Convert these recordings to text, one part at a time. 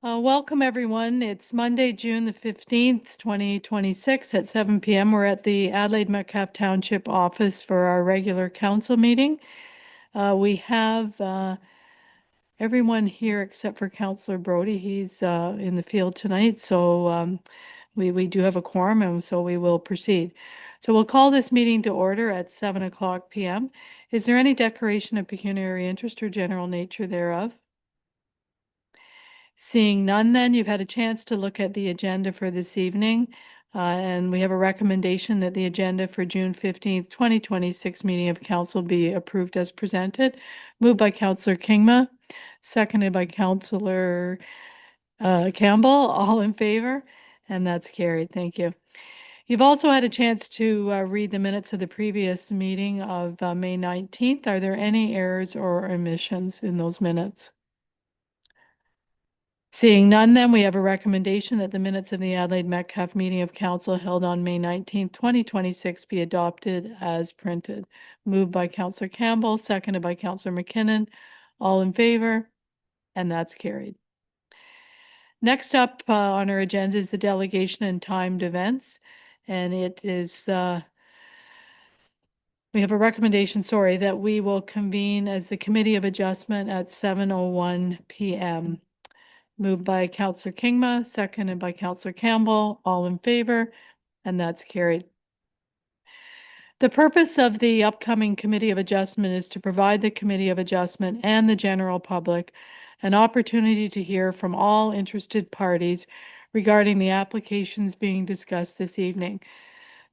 Welcome, everyone. It's Monday, June the 15th, 2026 at 7 p.m. We're at the Adelaide Metcalfe Township office for our regular council meeting. We have everyone here except for Councillor Brody. He's in the field tonight, so we do have a quorum, and so we will proceed. So we'll call this meeting to order at 7 o'clock p.m. Is there any declaration of pecuniary interest or general nature thereof? Seeing none, then you've had a chance to look at the agenda for this evening. And we have a recommendation that the agenda for June 15th, 2026 meeting of council be approved as presented. Moved by Councillor Kingma, seconded by Councillor Campbell. All in favor? And that's carried. Thank you. You've also had a chance to read the minutes of the previous meeting of May 19th. Are there any errors or omissions in those minutes? Seeing none, then we have a recommendation that the minutes of the Adelaide Metcalfe meeting of council held on May 19th, 2026 be adopted as printed. Moved by Councillor Campbell, seconded by Councillor McKinnon. All in favor? And that's carried. Next up on our agenda is the delegation and timed events. And it is, we have a recommendation, that we will convene as the Committee of Adjustment at 7:01 p.m. Moved by Councillor Kingma, seconded by Councillor Campbell. All in favor? And that's carried. The purpose of the upcoming Committee of Adjustment is to provide the Committee of Adjustment and the general public an opportunity to hear from all interested parties regarding the applications being discussed this evening.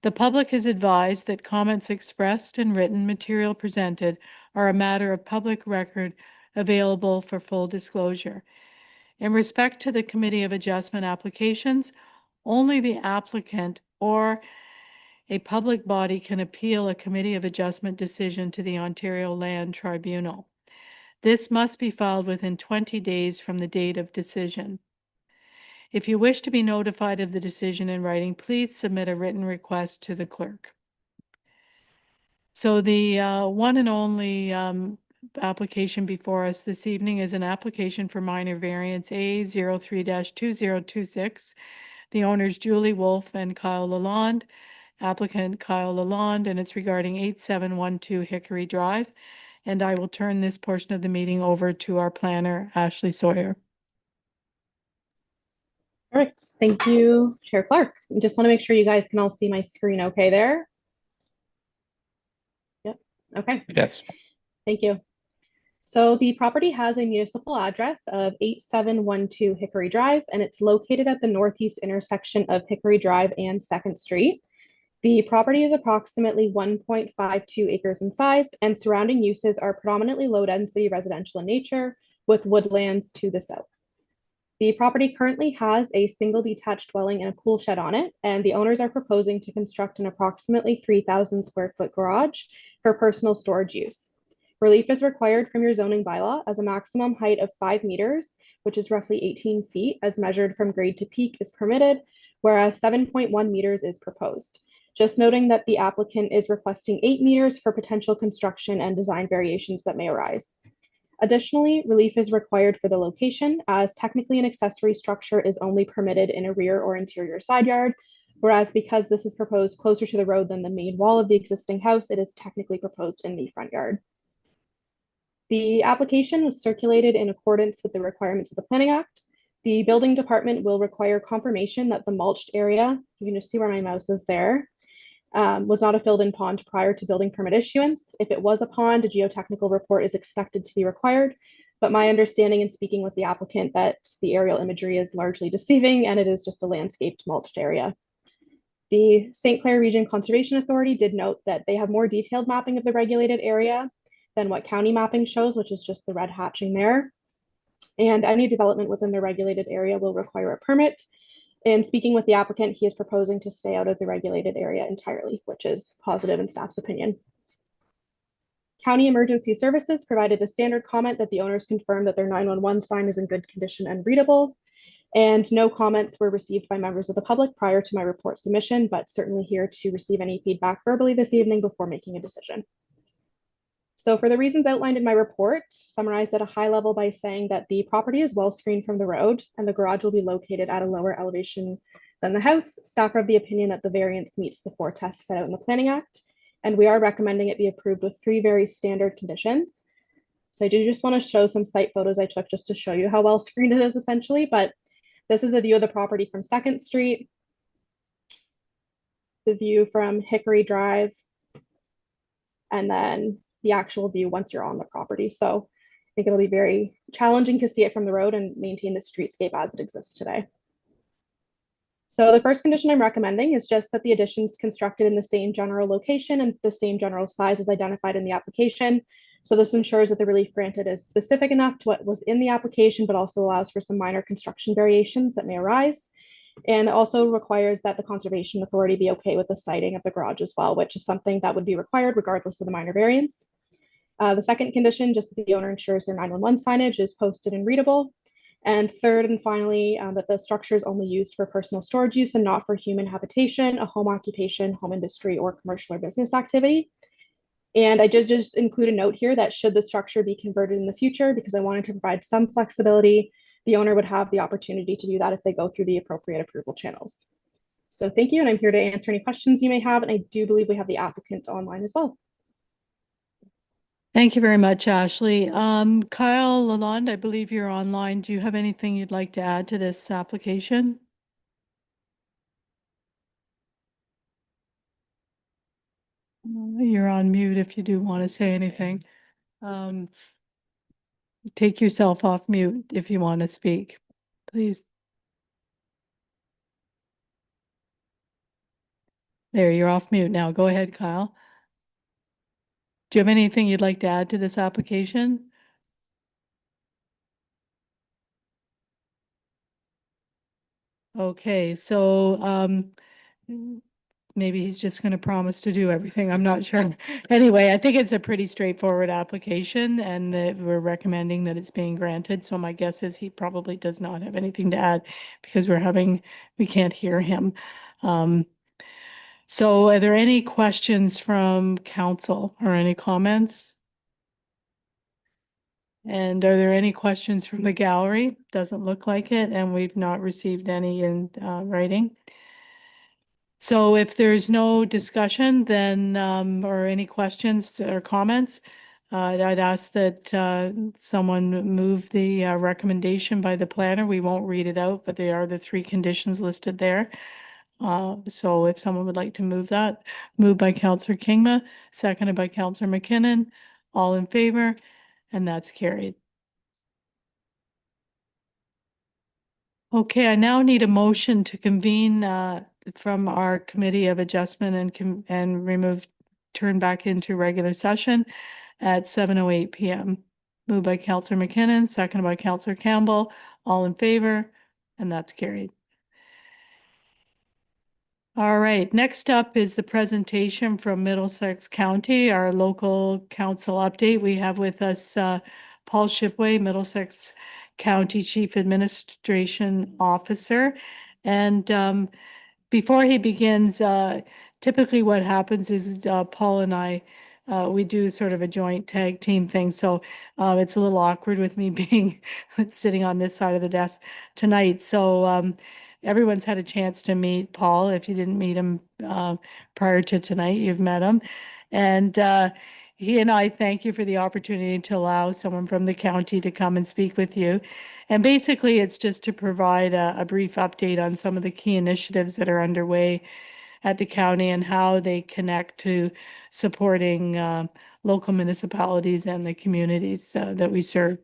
The public is advised that comments expressed and written material presented are a matter of public record available for full disclosure. In respect to the Committee of Adjustment applications, only the applicant or a public body can appeal a Committee of Adjustment decision to the Ontario Land Tribunal. This must be filed within 20 days from the date of decision. If you wish to be notified of the decision in writing, please submit a written request to the clerk. So the one and only application before us this evening is an application for minor variance A03-2026. The owners Julie Wolfe and Kyle Lalonde, applicant Kyle Lalonde, and it's regarding 8712 Hickory Drive. And I will turn this portion of the meeting over to our planner, Ashley Sawyer. All right, thank you, Chair Clark. I just want to make sure you guys can all see my screen okay there. Yep, okay. Yes. Thank you. So the property has a municipal address of 8712 Hickory Drive, and it's located at the northeast intersection of Hickory Drive and 2nd Street. The property is approximately 1.52 acres in size, and surrounding uses are predominantly low-density residential in nature, with woodlands to the south. The property currently has a single detached dwelling and a pool shed on it, and the owners are proposing to construct an approximately 3,000 square foot garage for personal storage use. Relief is required from your zoning bylaw as a maximum height of 5 meters, which is roughly 18 feet as measured from grade to peak is permitted, whereas 7.1 meters is proposed. Just noting that the applicant is requesting 8 meters for potential construction and design variations that may arise. Additionally, relief is required for the location, as technically an accessory structure is only permitted in a rear or interior side yard, whereas because this is proposed closer to the road than the main wall of the existing house, it is technically proposed in the front yard. The application was circulated in accordance with the requirements of the Planning Act. The building department will require confirmation that the mulched area, you can just see where my mouse is there, was not a filled-in pond prior to building permit issuance. If it was a pond, a geotechnical report is expected to be required, but my understanding in speaking with the applicant that the aerial imagery is largely deceiving and it is just a landscaped mulched area. The St. Clair Region Conservation Authority did note that they have more detailed mapping of the regulated area than what county mapping shows, which is just the red hatching there. And any development within the regulated area will require a permit. In speaking with the applicant, he is proposing to stay out of the regulated area entirely, which is positive in staff's opinion. County Emergency Services provided a standard comment that the owners confirmed that their 911 sign is in good condition and readable. And no comments were received by members of the public prior to my report submission, but certainly here to receive any feedback verbally this evening before making a decision. So for the reasons outlined in my report, summarized at a high level by saying that the property is well screened from the road and the garage will be located at a lower elevation than the house, staff are of the opinion that the variance meets the 4 tests set out in the Planning Act, and we are recommending it be approved with 3 very standard conditions. So I do just want to show some site photos I took just to show you how well screened it is essentially, but this is a view of the property from 2nd Street, the view from Hickory Drive, and then the actual view once you're on the property. So I think it'll be very challenging to see it from the road and maintain the streetscape as it exists today. So the first condition I'm recommending is just that the addition's constructed in the same general location and the same general size as identified in the application. So this ensures that the relief granted is specific enough to what was in the application, but also allows for some minor construction variations that may arise. And also requires that the Conservation Authority be okay with the siting of the garage as well, which is something that would be required regardless of the minor variance. The second condition, just that the owner ensures their 911 signage is posted and readable. And third and finally, that the structure is only used for personal storage use and not for human habitation, a home occupation, home industry, or commercial or business activity. And I did just include a note here that should the structure be converted in the future, because I wanted to provide some flexibility, the owner would have the opportunity to do that if they go through the appropriate approval channels. So thank you, and I'm here to answer any questions you may have, and I do believe we have the applicant online as well. Thank you very much, Ashley. Kyle Lalonde, I believe you're online. Do you have anything you'd like to add to this application? You're on mute if you do want to say anything. Take yourself off mute if you want to speak, please. There, you're off mute now. Go ahead, Kyle. Do you have anything you'd like to add to this application? Okay, so maybe he's just going to promise to do everything. I'm not sure. Anyway, I think it's a pretty straightforward application and that we're recommending that it's being granted. So my guess is he probably does not have anything to add because we can't hear him. So are there any questions from council or any comments? And are there any questions from the gallery? Doesn't look like it, and we've not received any in writing. So if there's no discussion, then or any questions or comments, I'd ask that someone move the recommendation by the planner. We won't read it out, but they are the 3 conditions listed there. So if someone would like to move that, moved by Councillor Kingma, seconded by Councillor McKinnon, all in favor, and that's carried. Okay, I now need a motion to convene from our committee of adjustment and turn back into regular session at 7:08 p.m. Moved by Councillor McKinnon, seconded by Councillor Campbell, all in favor, and that's carried. All right, next up is the presentation from Middlesex County, our local council update. We have with us Paul Shipway, Middlesex County Chief Administration Officer. And before he begins, typically what happens is Paul and I, we do sort of a joint tag team thing. So it's a little awkward with me being sitting on this side of the desk tonight. So everyone's had a chance to meet Paul. If you didn't meet him prior to tonight, you've met him. And he and I thank you for the opportunity to allow someone from the county to come and speak with you. And basically, it's just to provide a brief update on some of the key initiatives that are underway at the county and how they connect to supporting local municipalities and the communities that we serve.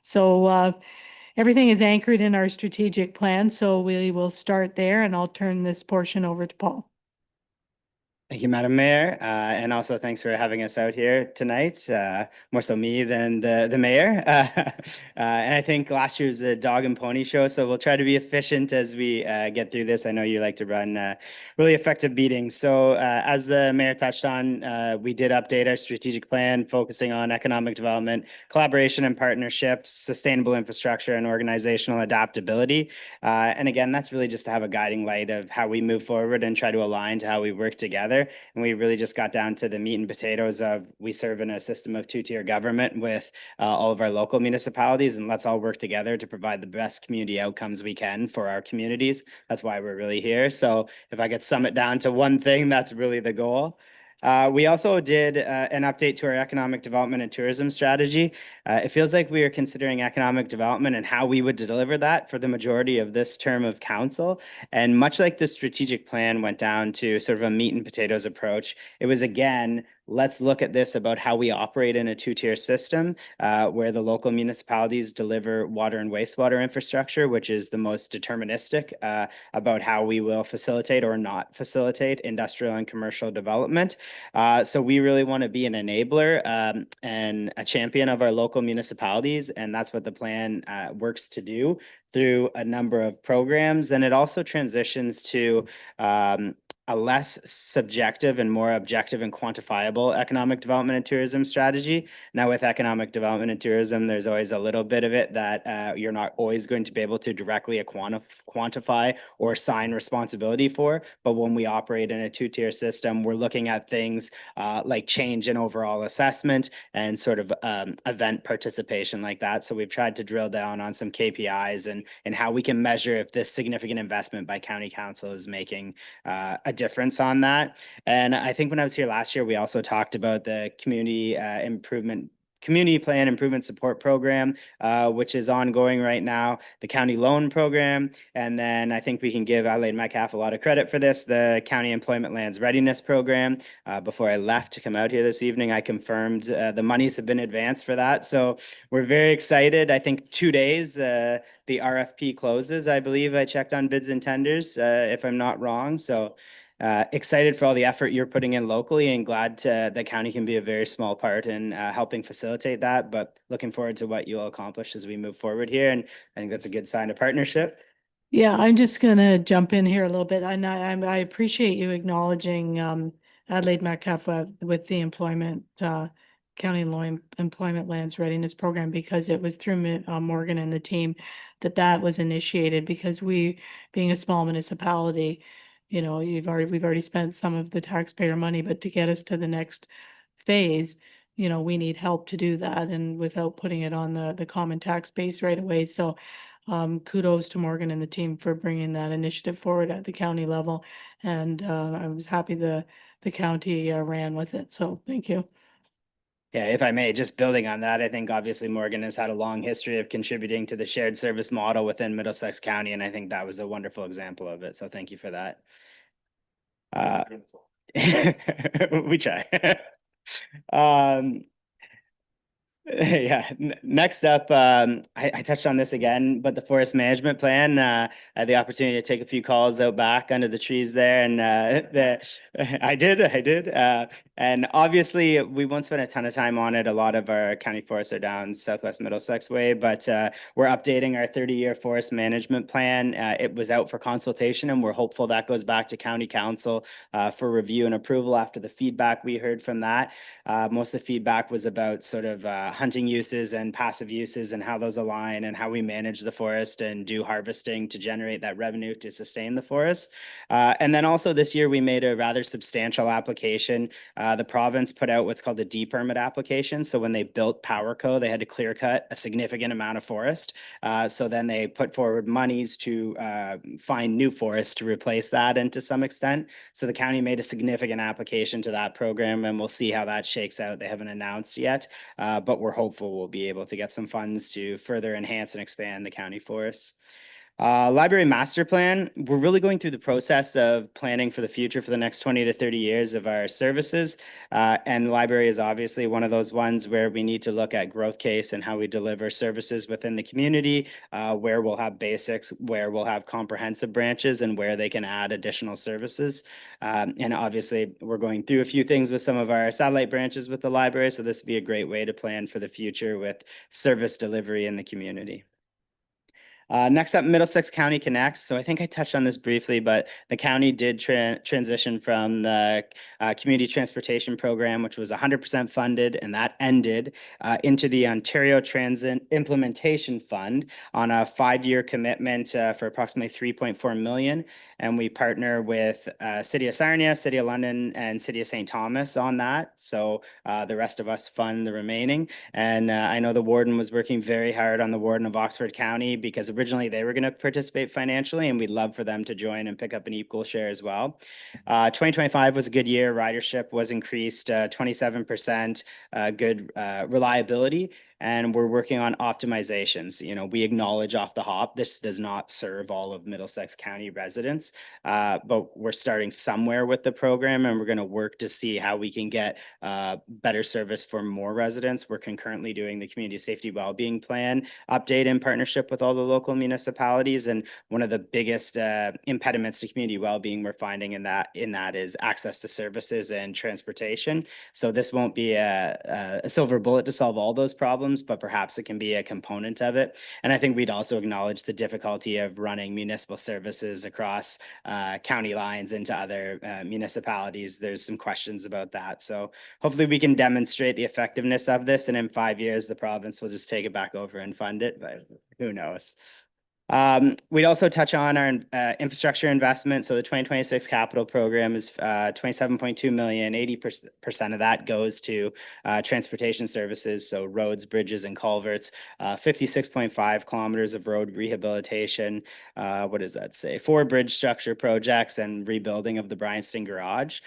So everything is anchored in our strategic plan, so we will start there, and I'll turn this portion over to Paul. Thank you, Madam Mayor, and also thanks for having us out here tonight. More so me than the mayor. And I think last year's the dog and pony show, so we'll try to be efficient as we get through this. I know you like to run really effective meetings. So as the mayor touched on, we did update our strategic plan, focusing on economic development, collaboration and partnerships, sustainable infrastructure, and organizational adaptability. And again, that's really just to have a guiding light of how we move forward and try to align to how we work together. together. And we really just got down to the meat and potatoes of we serve in a system of two-tier government with all of our local municipalities, and let's all work together to provide the best community outcomes we can for our communities. That's why we're really here. So if I could sum it down to one thing, that's really the goal. We also did an update to our economic development and tourism strategy. It feels like we are considering economic development and how we would deliver that for the majority of this term of council. And much like the strategic plan went down to sort of a meat and potatoes approach, it was again, let's look at this about how we operate in a two-tier system where the local municipalities deliver water and wastewater infrastructure, which is the most deterministic about how we will facilitate or not facilitate industrial and commercial development. So we really want to be an enabler and a champion of our local municipalities, and that's what the plan works to do through a number of programs. And it also transitions to a less subjective and more objective and quantifiable economic development and tourism strategy. Now, with economic development and tourism, there's always a little bit of it that you're not always going to be able to directly quantify or assign responsibility for. But when we operate in a two-tier system, we're looking at things like change in overall assessment and sort of event participation like that. So we've tried to drill down on some KPIs and how we can measure if this significant investment by county council is making a difference on that. And I think when I was here last year, we also talked about the community plan improvement support program, which is ongoing right now, the county loan program. And then I think we can give Adelaide Metcalfe a lot of credit for this, the county employment lands readiness program. Before I left to come out here this evening, I confirmed the monies have been advanced for that. So we're very excited. I think 2 days, the RFP closes, I believe. I checked on bids and tenders, if I'm not wrong. So excited for all the effort you're putting in locally and glad the county can be a very small part in helping facilitate that, but looking forward to what you'll accomplish as we move forward here. And I think that's a good sign of partnership. Yeah, I'm just gonna jump in here a little bit, and I appreciate you acknowledging Adelaide Metcalfe with the county employment lands readiness program, because it was through Morgan and the team that was initiated, because we, being a small municipality, we've already spent some of the taxpayer money, but to get us to the next phase, we need help to do that, and without putting it on the common tax base right away. So kudos to Morgan and the team for bringing that initiative forward at the county level. And I was happy the county ran with it. So thank you. Yeah, if I may, just building on that, I think obviously Morgan has had a long history of contributing to the shared service model within Middlesex County, and I think that was a wonderful example of it. So thank you for that. We try. Yeah, next up, I touched on this again, but the forest management plan, I had the opportunity to take a few calls out back under the trees there, and I did. And obviously we won't spend a ton of time on it. A lot of our county forests are down Southwest Middlesex way, but we're updating our 30-year forest management plan. It was out for consultation, and we're hopeful that goes back to county council for review and approval after the feedback we heard from that. Most of the feedback was about sort of hunting uses and passive uses and how those align and how we manage the forest and do harvesting to generate that revenue to sustain the forest. And then also this year we made a rather substantial application. The province put out what's called a D permit application. So when they built PowerCo, they had to clear cut a significant amount of forest. So then they put forward monies to find new forest to replace that, and to some extent. So the county made a significant application to that program, and we'll see how that shakes out. They haven't announced yet, but we're hopeful we'll be able to get some funds to further enhance and expand the county forests. Library master plan, we're really going through the process of planning for the future for the next 20 to 30 years of our services. And the library is obviously one of those ones where we need to look at growth case and how we deliver services within the community, where we'll have basics, where we'll have comprehensive branches, and where they can add additional services. And obviously we're going through a few things with some of our satellite branches with the library. So this would be a great way to plan for the future with service delivery in the community. Next up, Middlesex County Connects. So I think I touched on this briefly, but the county did transition from the community transportation program, which was 100% funded, and that ended, into the Ontario Transit Implementation Fund on a 5-year commitment for approximately 3.4 million. And we partner with City of Sarnia, City of London, and City of St. Thomas on that. So the rest of us fund the remaining. And I know the warden was working very hard on the warden of Oxford County, because originally they were going to participate financially, and we'd love for them to join and pick up an equal share as well. 2025 was a good year. Ridership was increased 27%, good reliability. And we're working on optimizations. You know, we acknowledge off the hop, this does not serve all of Middlesex County residents, but we're starting somewhere with the program, and we're going to work to see how we can get better service for more residents. We're concurrently doing the community safety wellbeing plan update in partnership with all the local municipalities. And one of the biggest impediments to community wellbeing we're finding in that is access to services and transportation. So this won't be a silver bullet to solve all those problems, but perhaps it can be a component of it. And I think we'd also acknowledge the difficulty of running municipal services across county lines into other municipalities. There's some questions about that. So hopefully we can demonstrate the effectiveness of this, and in 5 years, the province will just take it back over and fund it, but who knows? We'd also touch on our infrastructure investment. So the 2026 capital program is 27.2 million. 80% of that goes to transportation services, so roads, bridges, and culverts. 56.5 kilometers of road rehabilitation. What does that say? 4 bridge structure projects and rebuilding of the Bryanston Garage.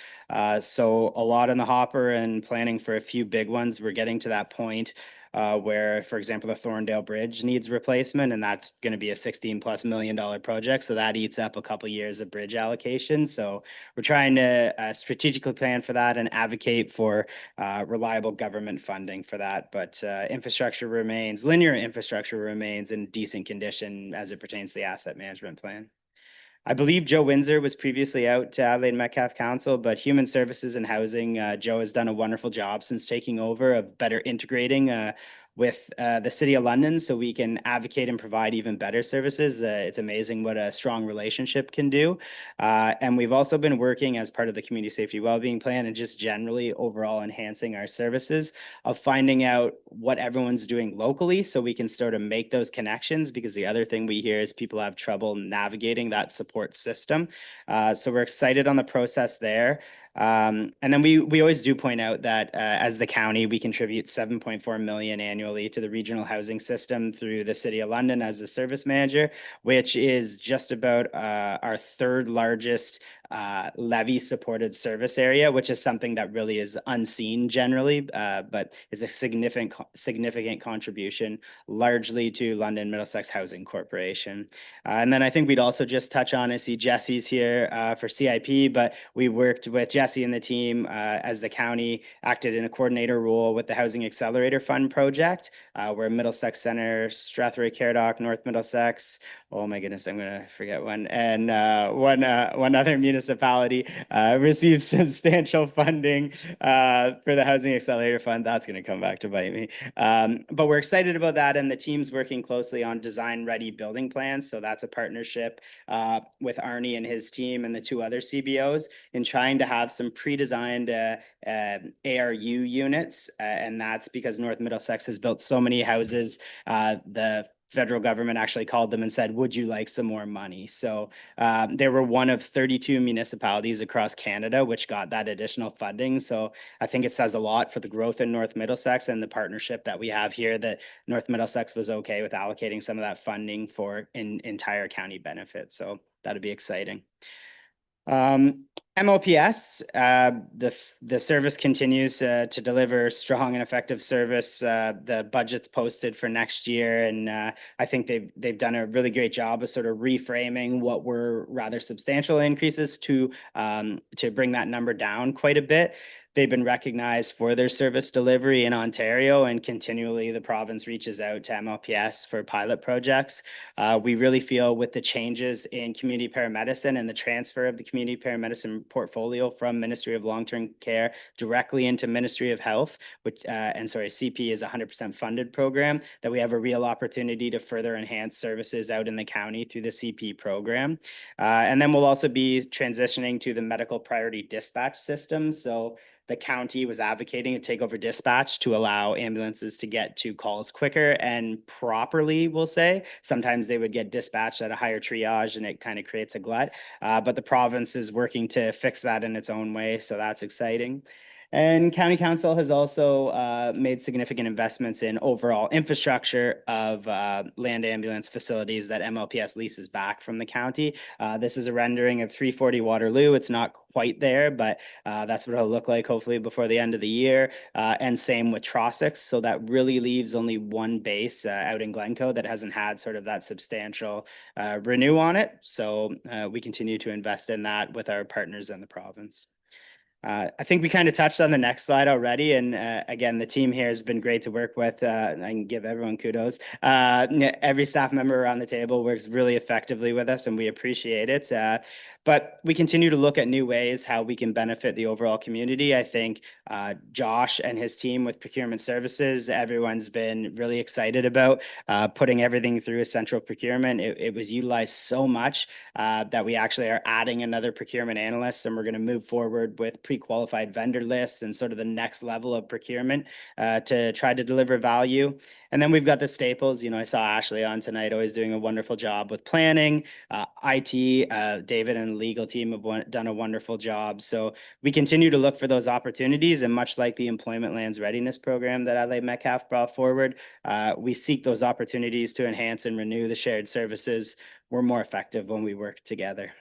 So a lot in the hopper and planning for a few big ones. We're getting to that point where, for example, the Thorndale Bridge needs replacement, and that's going to be a $16+ million project. So that eats up a couple years of bridge allocation. So we're trying to strategically plan for that and advocate for reliable government funding for that. But linear infrastructure remains in decent condition as it pertains to the asset management plan. I believe Joe Windsor was previously out to Adelaide Metcalfe Council, but Human Services and Housing, Joe has done a wonderful job since taking over of better integrating with the City of London, so we can advocate and provide even better services. It's amazing what a strong relationship can do. And we've also been working as part of the Community Safety Wellbeing Plan and just generally overall enhancing our services of finding out what everyone's doing locally, so we can sort of make those connections, because the other thing we hear is people have trouble navigating that support system. So we're excited on the process there. And then we always do point out that as the county, we contribute 7.4 million annually to the regional housing system through the City of London as the service manager, which is just about our 3rd largest levy supported service area, which is something that really is unseen generally, but is a significant contribution largely to London Middlesex Housing Corporation. And then I think we'd also just touch on, I see Jesse's here for CIP, but we worked with Jesse and the team as the county acted in a coordinator role with the Housing Accelerator Fund project, where Middlesex Center, Strathroy Caradoc, North Middlesex, oh my goodness, I'm going to forget one, and one other municipality received substantial funding for the Housing Accelerator Fund. That's going to come back to bite me. But we're excited about that, and the team's working closely on design-ready building plans. So that's a partnership with Arnie and his team and the 2 other CBOs in trying to have some pre-designed ARU units. And that's because North Middlesex has built so many houses. The federal government actually called them and said, would you like some more money? So they were one of 32 municipalities across Canada which got that additional funding. So I think it says a lot for the growth in North Middlesex and the partnership that we have here, that North Middlesex was okay with allocating some of that funding for entire county benefits. So that'd be exciting. MLPS, the service continues to deliver strong and effective service. The budget's posted for next year, and I think they've done a really great job of sort of reframing what were rather substantial increases to bring that number down quite a bit. they've been recognized for their service delivery in Ontario, and continually the province reaches out to MLPS for pilot projects. We really feel with the changes in community paramedicine and the transfer of the community paramedicine portfolio from Ministry of Long-Term Care directly into Ministry of Health, which, CP is a 100% funded program, that we have a real opportunity to further enhance services out in the county through the CP program. And then we'll also be transitioning to the medical priority dispatch system. So the county was advocating to take over dispatch to allow ambulances to get to calls quicker and properly, we'll say. Sometimes they would get dispatched at a higher triage and it kind of creates a glut. But the province is working to fix that in its own way. So that's exciting. And County Council has also made significant investments in overall infrastructure of land ambulance facilities that MLPS leases back from the county. This is a rendering of 340 Waterloo. It's not quite there, but that's what it'll look like hopefully before the end of the year. And same with Trossachs. So that really leaves only one base out in Glencoe that hasn't had sort of that substantial renew on it. So we continue to invest in that with our partners in the province. I think we kind of touched on the next slide already. And again, the team here has been great to work with. I can give everyone kudos. Every staff member around the table works really effectively with us, and we appreciate it. But we continue to look at new ways how we can benefit the overall community. I think Josh and his team with procurement services, everyone's been really excited about putting everything through a central procurement. It was utilized so much that we actually are adding another procurement analyst, and we're going to move forward with pre-qualified vendor lists and sort of the next level of procurement to try to deliver value. And then we've got the staples. You know, I saw Ashley on tonight, always doing a wonderful job with planning. IT, David and the legal team have done a wonderful job. So we continue to look for those opportunities. And much like the Employment Lands Readiness Program that Adelaide Metcalfe brought forward, we seek those opportunities to enhance and renew the shared services. We're more effective when we work together.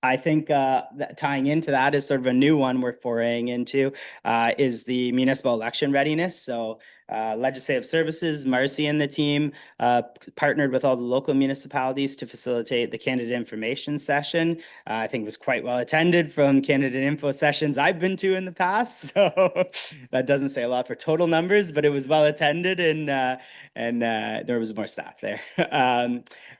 I think that tying into that is sort of a new one we're foraying into is the municipal election readiness. So Legislative Services, Marcy and the team partnered with all the local municipalities to facilitate the candidate information session. I think it was quite well attended from candidate info sessions I've been to in the past. So that doesn't say a lot for total numbers, but it was well attended, and there was more staff there.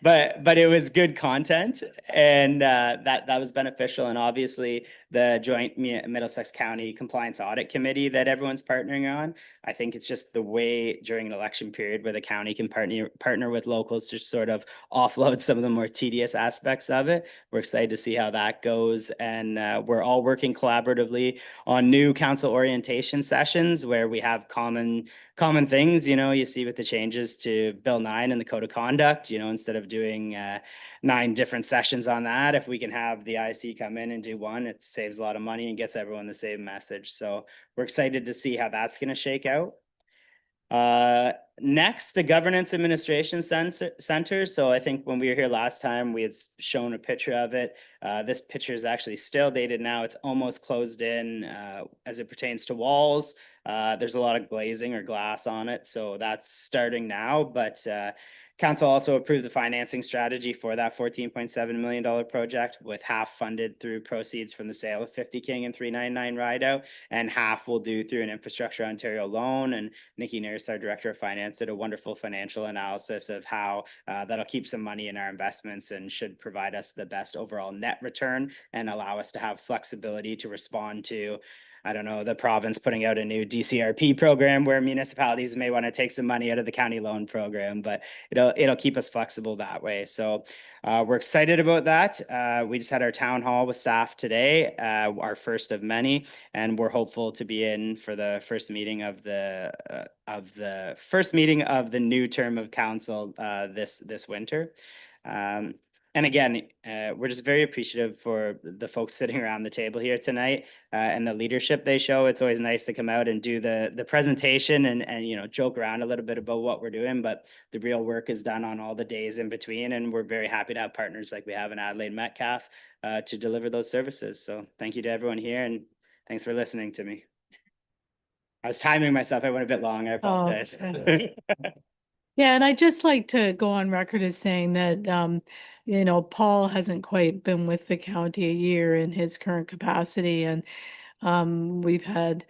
But it was good content, and that was beneficial. And obviously the joint Middlesex County Compliance Audit Committee that everyone's partnering on, I think it's just the way during an election period where the county can partner with locals to sort of offload some of the more tedious aspects of it. We're excited to see how that goes. And we're all working collaboratively on new council orientation sessions where we have common things. You know, you see with the changes to Bill 9 and the Code of Conduct, you know, instead of doing 9 different sessions on that, if we can have the IC come in and do one, it saves a lot of money and gets everyone the same message. So we're excited to see how that's going to shake out. Next, the Governance Administration Center. So I think when we were here last time, we had shown a picture of it. This picture is actually still dated now. It's almost closed in as it pertains to walls. There's a lot of glazing or glass on it, so that's starting now. But Council also approved the financing strategy for that $14.7 million project, with half funded through proceeds from the sale of 50 King and 399 Rideout, and half will do through an Infrastructure Ontario loan. And Nikki Nurse, our Director of Finance, did a wonderful financial analysis of how that'll keep some money in our investments and should provide us the best overall net return and allow us to have flexibility to respond to, I don't know, the province putting out a new DCRP program where municipalities may want to take some money out of the county loan program, but it'll keep us flexible that way. So we're excited about that. We just had our town hall with staff today, our first of many, and we're hopeful to be in for the first meeting of the new term of council this winter. And again, we're just very appreciative for the folks sitting around the table here tonight and the leadership they show. It's always nice to come out and do the presentation and you know, joke around a little bit about what we're doing, but the real work is done on all the days in between. And we're very happy to have partners like we have in Adelaide Metcalfe to deliver those services. So thank you to everyone here, and thanks for listening to me. I was timing myself. I went a bit long. I apologize. Okay. Yeah, and I'd just like to go on record as saying that, you know, Paul hasn't quite been with the county a year in his current capacity. And We've had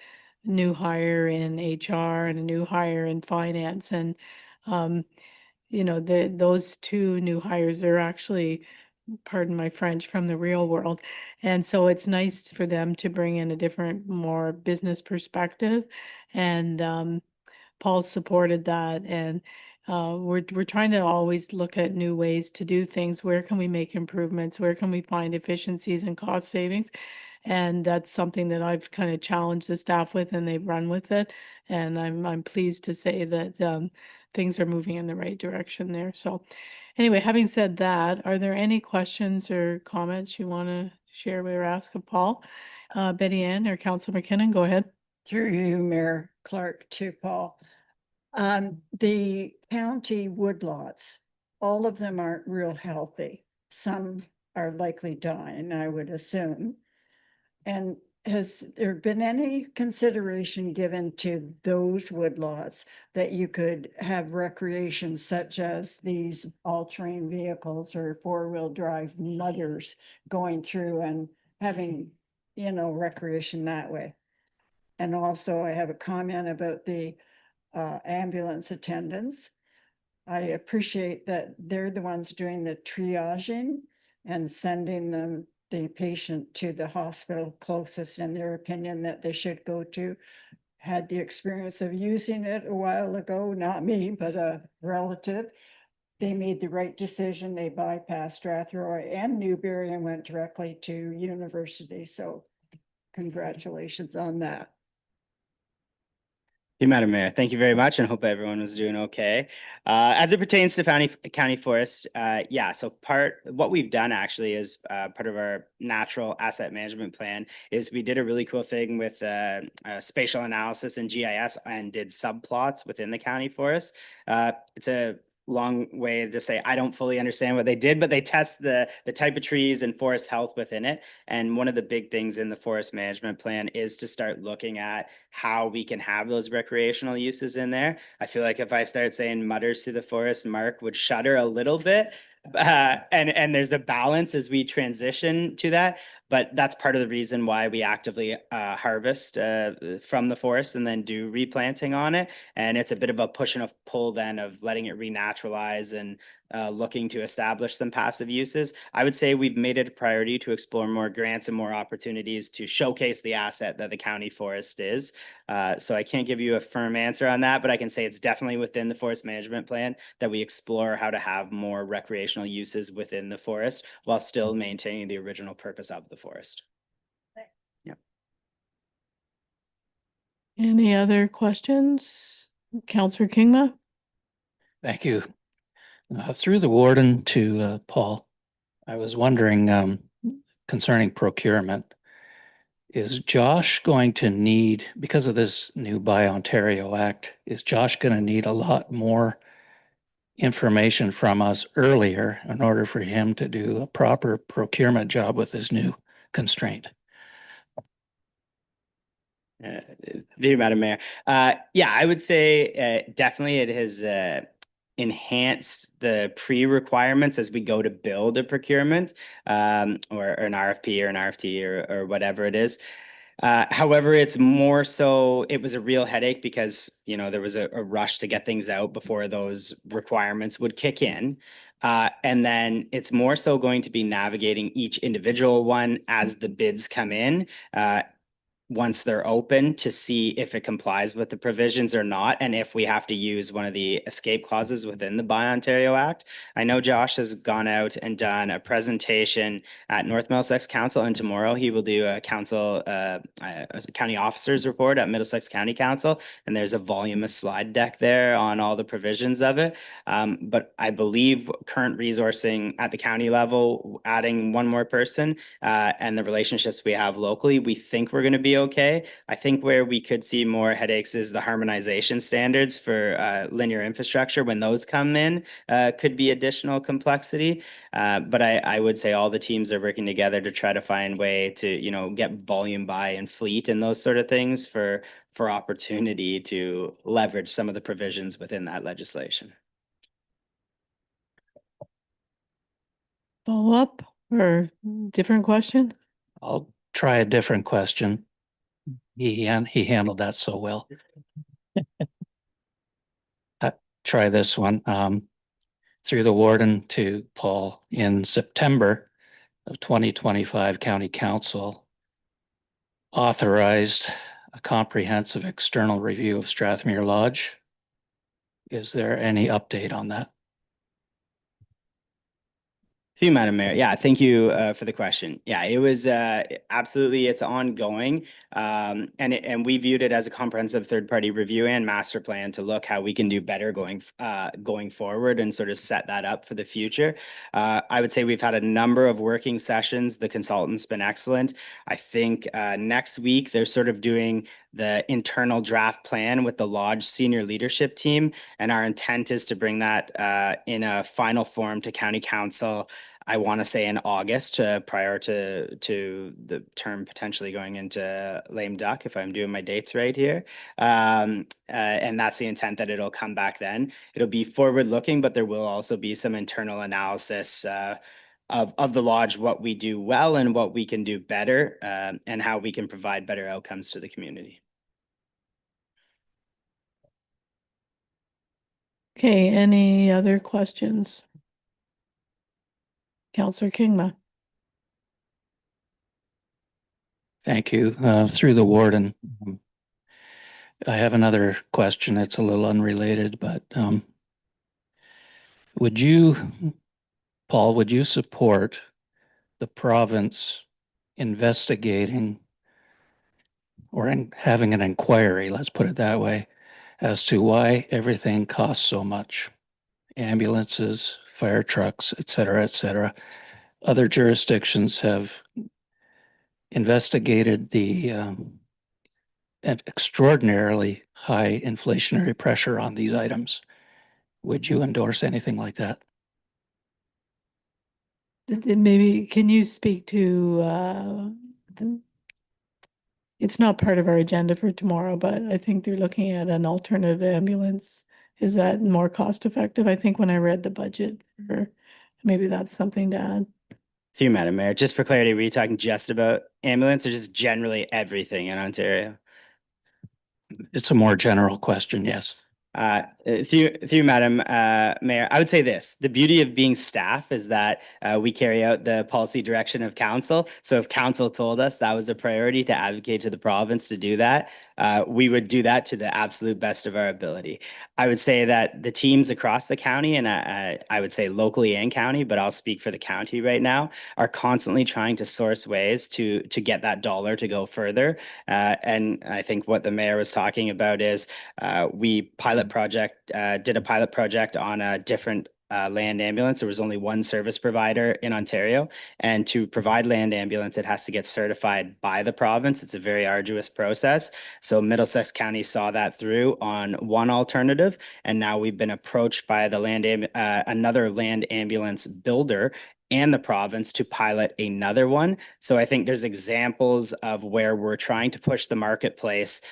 a new hire in HR and a new hire in finance, and those two new hires are actually, pardon my French, from the real world. And so it's nice for them to bring in a different, more business perspective. And Paul supported that. And we're trying to always look at new ways to do things. Where can we make improvements? Where can we find efficiencies and cost savings? And that's something that I've kind of challenged the staff with, and they've run with it. And I'm pleased to say that things are moving in the right direction there. So anyway, having said that, are there any questions or comments you want to share with or ask of Paul? Betty Ann or Councillor McKinnon, go ahead. Through you, Mayor Clark, to Paul. The county woodlots, all of them aren't real healthy. Some are likely dying, I would assume. And has there been any consideration given to those woodlots that you could have recreation such as these all-terrain vehicles or four-wheel drive mudders going through and having, recreation that way? And also I have a comment about the ambulance attendants. I appreciate that they're the ones doing the triaging and sending the patient to the hospital closest in their opinion that they should go to. Had the experience of using it a while ago, not me, but a relative. They made the right decision. They bypassed Strathroy and Newberry and went directly to university. So congratulations on that. Hey, Madam Mayor, thank you very much, and hope everyone was doing okay. As it pertains to county forest, so what we've done actually is part of our natural asset management plan is we did a really cool thing with spatial analysis and GIS and did subplots within the county forest. It's a long way to say I don't fully understand what they did, but they test the type of trees and forest health within it. And one of the big things in the forest management plan is to start looking at how we can have those recreational uses in there. I feel like if I start saying mutters to the forest, Mark would shudder a little bit. And there's a balance as we transition to that. But that's part of the reason why we actively harvest from the forest and then do replanting on it. And it's a bit of a push and a pull then of letting it renaturalize and looking to establish some passive uses. I would say we've made it a priority to explore more grants and more opportunities to showcase the asset that the county forest is. So I can't give you a firm answer on that, but I can say it's definitely within the forest management plan that we explore how to have more recreational uses within the forest while still maintaining the original purpose of the forest. Yep. Any other questions? Councillor Kingma? Thank you. Through the warden to Paul, I was wondering concerning procurement, is Josh going to need, because of this new Buy Ontario Act, is Josh going to need a lot more information from us earlier in order for him to do a proper procurement job with his new constraint? Madam Mayor. I would say definitely it has enhanced the pre-requirements as we go to build a procurement or an RFP or an RFT or whatever it is. However, it's more so it was a real headache because, there was a rush to get things out before those requirements would kick in. And then it's more so going to be navigating each individual one as the bids come in. Once they're open to see if it complies with the provisions or not, and if we have to use one of the escape clauses within the Buy Ontario Act. I know Josh has gone out and done a presentation at North Middlesex Council, and tomorrow he will do a county officers report at Middlesex County Council, and there's a voluminous slide deck there on all the provisions of it. But I believe current resourcing at the county level, adding one more person, and the relationships we have locally, we think we're going to be okay. I think where we could see more headaches is the harmonization standards for linear infrastructure. When those come in, could be additional complexity. But I would say all the teams are working together to try to find way to, get volume buy and fleet and those sort of things for opportunity to leverage some of the provisions within that legislation. Follow up or different question? I'll try a different question. He handled that so well. Try this one. Through the warden to Paul, in September of 2025, County Council authorized a comprehensive external review of Strathmere Lodge. Is there any update on that? Thank you, Madam Mayor. Yeah, thank you for the question. Yeah, it was absolutely, it's ongoing. And we viewed it as a comprehensive third-party review and master plan to look how we can do better going forward and sort of set that up for the future. I would say we've had a number of working sessions. The consultant's been excellent. I think next week they're sort of doing the internal draft plan with the Lodge senior leadership team. And our intent is to bring that in a final form to County Council. I want to say in August, prior to the term potentially going into lame duck, if I'm doing my dates right here. And that's the intent, that it'll come back then. It'll be forward looking, but there will also be some internal analysis of the Lodge, what we do well and what we can do better, and how we can provide better outcomes to the community. Okay, any other questions? Councillor Kingma. Thank you. Through the warden, I have another question. It's a little unrelated, but Paul, would you support the province investigating or having an inquiry, let's put it that way, as to why everything costs so much? Ambulances, fire trucks, et cetera, et cetera. Other jurisdictions have investigated the extraordinarily high inflationary pressure on these items. Would you endorse anything like that? Maybe, can you speak to, it's not part of our agenda for tomorrow, but I think they're looking at an alternative ambulance. Is that more cost effective? I think when I read the budget, or maybe that's something to add. Thank you, Madam Mayor. Just for clarity, were you talking just about ambulance or just generally everything in Ontario? It's a more general question, yes. Through Madam Mayor, I would say this: the beauty of being staff is that we carry out the policy direction of council. So if council told us that was a priority to advocate to the province to do that, we would do that to the absolute best of our ability. I would say that the teams across the county, and I would say locally and county, but I'll speak for the county right now, are constantly trying to source ways to get that dollar to go further. And I think what the mayor was talking about is we did a pilot project on a different land ambulance. There was only one service provider in Ontario, and to provide land ambulance, it has to get certified by the province. It's a very arduous process. So Middlesex County saw that through on one alternative, and now we've been approached by the another land ambulance builder and the province to pilot another one. So I think there's examples of where we're trying to push the marketplace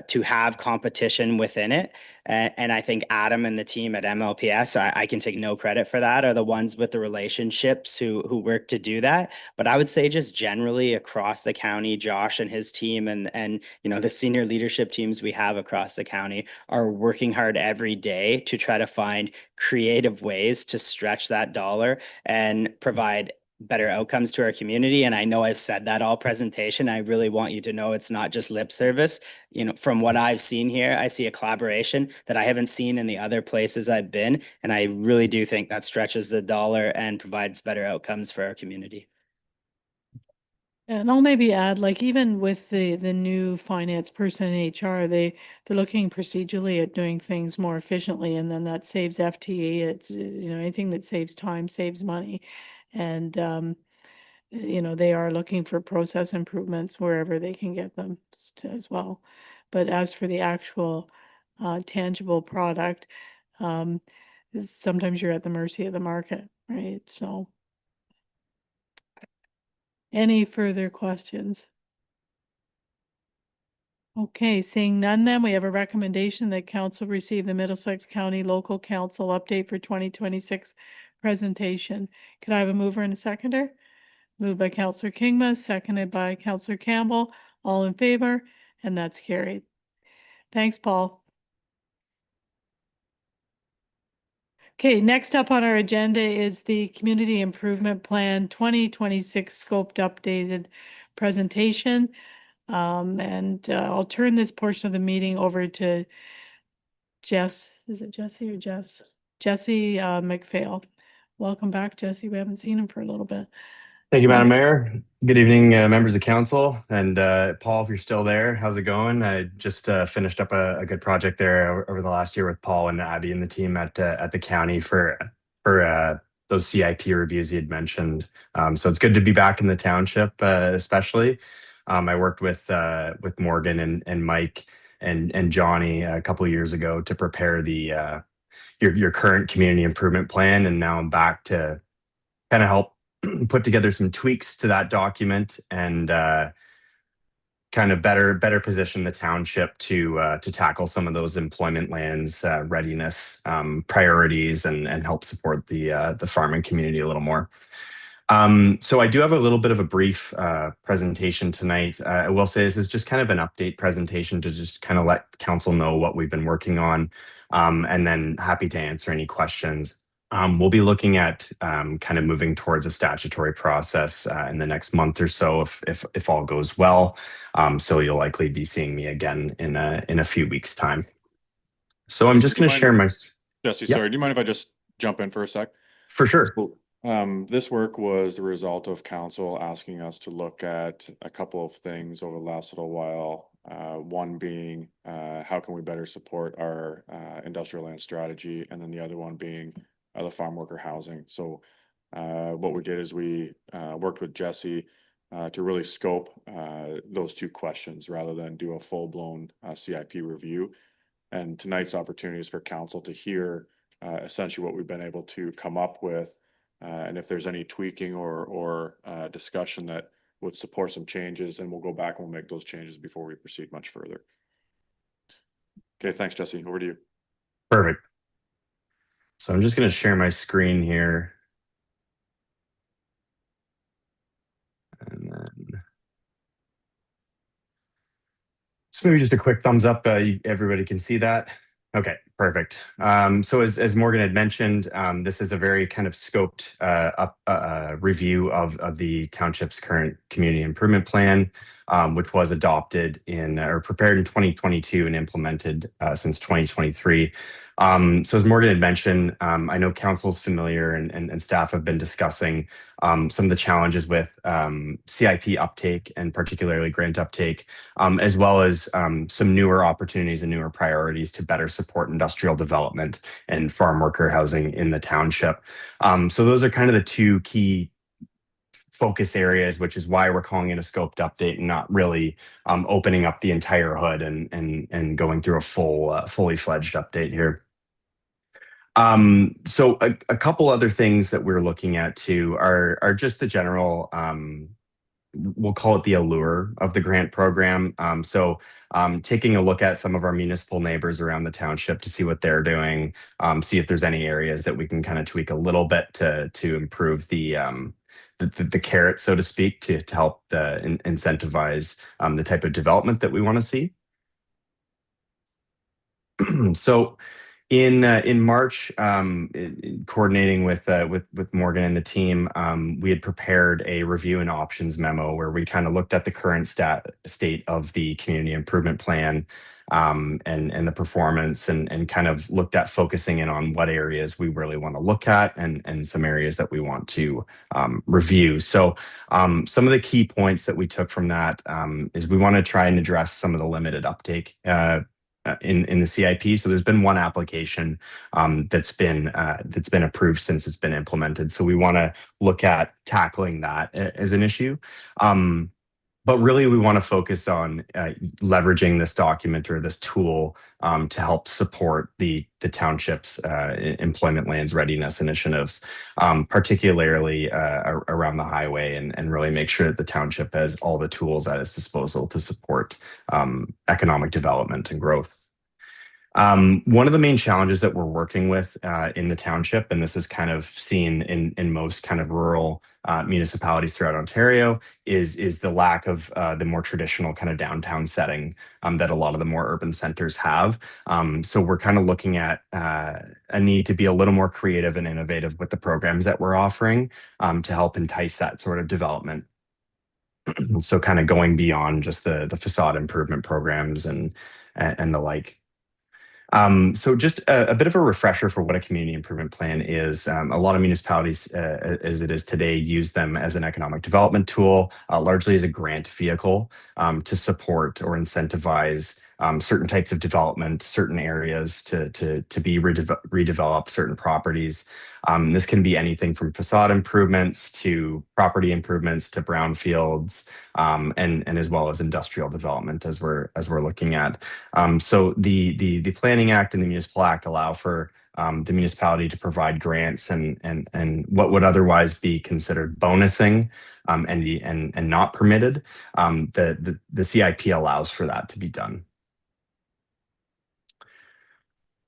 to have competition within it. And I think Adam and the team at MLPS, I can take no credit for that, are the ones with the relationships who work to do that. But I would say just generally across the county, Josh and his team and the senior leadership teams we have across the county are working hard every day to try to find creative ways to stretch that dollar and provide better outcomes to our community. And I know I've said that all presentation. I really want you to know it's not just lip service. From what I've seen here, I see a collaboration that I haven't seen in the other places I've been. And I really do think that stretches the dollar and provides better outcomes for our community. And I'll maybe add, like, even with the new finance person in HR, they're looking procedurally at doing things more efficiently, and then that saves FTE. It's anything that saves time saves money, and they are looking for process improvements wherever they can get them as well. But as for the actual tangible product, sometimes you're at the mercy of the market, right? So. Any further questions? Okay, seeing none, then we have a recommendation that council receive the Middlesex County Local Council update for 2026 presentation. Could I have a mover and a seconder? Moved by Councillor Kingma, seconded by Councillor Campbell. All in favor? and that's carried. Thanks, Paul. Okay, next up on our agenda is the Community Improvement Plan 2026 scoped updated presentation. And I'll turn this portion of the meeting over to Jess. Is it Jesse or Jess? Jesse McPhail. Welcome back, Jesse. We haven't seen him for a little bit. Thank you, Madam Mayor. Good evening, members of council. And Paul, if you're still there, how's it going? I just finished up a good project there over the last year with Paul and Abby and the team at the county for those CIP reviews he had mentioned. So it's good to be back in the township, especially. I worked with Morgan and Mike and Johnny a couple of years ago to prepare the your current community improvement plan, and now I'm back to kind of help put together some tweaks to that document and kind of better position the township to tackle some of those employment lands readiness priorities and help support the farming community a little more. So I do have a little bit of a brief presentation tonight. I will say this is just kind of an update presentation to just kind of let council know what we've been working on, and then happy to answer any questions. We'll be looking at kind of moving towards a statutory process in the next month or so, if all goes well. So you'll likely be seeing me again in a few weeks' time. So I'm just going to share my. Jesse, Yep. sorry, do you mind if I just jump in for a sec? For sure. This work was the result of council asking us to look at a couple of things over the last little while. One being how can we better support our industrial land strategy, and then the other one being the farm worker housing. So what we did is we worked with Jesse to really scope those two questions rather than do a full-blown CIP review. And tonight's opportunity is for council to hear essentially what we've been able to come up with, and if there's any tweaking or discussion that would support some changes, then we'll go back and we'll make those changes before we proceed much further. Okay, thanks, Jesse. Over to you. Perfect. So I'm just going to share my screen here. And then so maybe just a quick thumbs up. Everybody can see that. Okay, perfect. So as Morgan had mentioned, this is a very kind of scoped review of the township's current community improvement plan, which was adopted or prepared in 2022 and implemented since 2023. So as Morgan had mentioned, I know council is familiar and staff have been discussing some of the challenges with CIP uptake and particularly grant uptake, as well as some newer opportunities and newer priorities to better support industrial development and farm worker housing in the township. So those are kind of the two key focus areas, which is why we're calling it a scoped update and not really opening up the entire hood and going through a fully fledged update here. So a couple other things that we're looking at too are just the general, we'll call it the allure of the grant program. So taking a look at some of our municipal neighbors around the township to see what they're doing, see if there's any areas that we can kind of tweak a little bit to improve the carrot, so to speak, to help incentivize the type of development that we want to see. So in March, coordinating with Morgan and the team, we had prepared a review and options memo where we kind of looked at the current state of the community improvement plan, and the performance, and kind of looked at focusing in on what areas we really want to look at and some areas that we want to review. So some of the key points that we took from that is we want to try and address some of the limited uptake in the CIP. So there's been one application that's been approved since it's been implemented. So we want to look at tackling that as an issue. But really, we want to focus on leveraging this document or this tool to help support the township's employment lands readiness initiatives, particularly around the highway, and really make sure that the township has all the tools at its disposal to support economic development and growth. One of the main challenges that we're working with in the township, and this is kind of seen in most kind of rural municipalities throughout Ontario, is the lack of the more traditional kind of downtown setting that a lot of the more urban centers have. So we're kind of looking at a need to be a little more creative and innovative with the programs that we're offering to help entice that sort of development. So kind of going beyond just the facade improvement programs and the like. So just a bit of a refresher for what a community improvement plan is. A lot of municipalities, as it is today, use them as an economic development tool, largely as a grant vehicle to support or incentivize certain types of development, certain areas to be redeveloped, certain properties. This can be anything from facade improvements to property improvements to brownfields, and as well as industrial development as we're looking at. So the Planning Act and the Municipal Act allow for the municipality to provide grants and what would otherwise be considered bonusing and not permitted. The CIP allows for that to be done.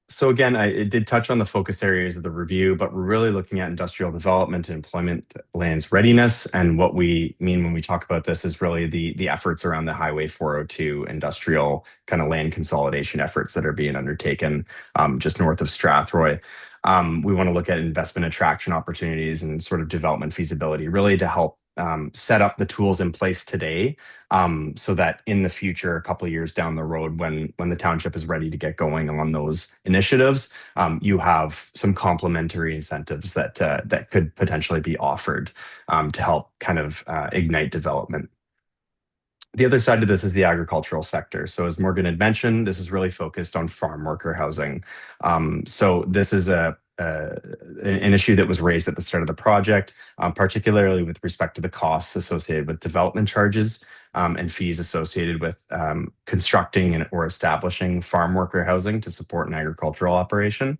So again, I did touch on the focus areas of the review, but we're really looking at industrial development and employment lands readiness. And what we mean when we talk about this is really the efforts around the Highway 402 industrial kind of land consolidation efforts that are being undertaken just north of Strathroy. We want to look at investment attraction opportunities and sort of development feasibility, really to help set up the tools in place today so that in the future, a couple of years down the road, when the township is ready to get going on those initiatives, you have some complementary incentives that could potentially be offered to help kind of ignite development. The other side of this is the agricultural sector. So as Morgan had mentioned, this is really focused on farm worker housing. So this is an issue that was raised at the start of the project, particularly with respect to the costs associated with development charges and fees associated with constructing or establishing farm worker housing to support an agricultural operation.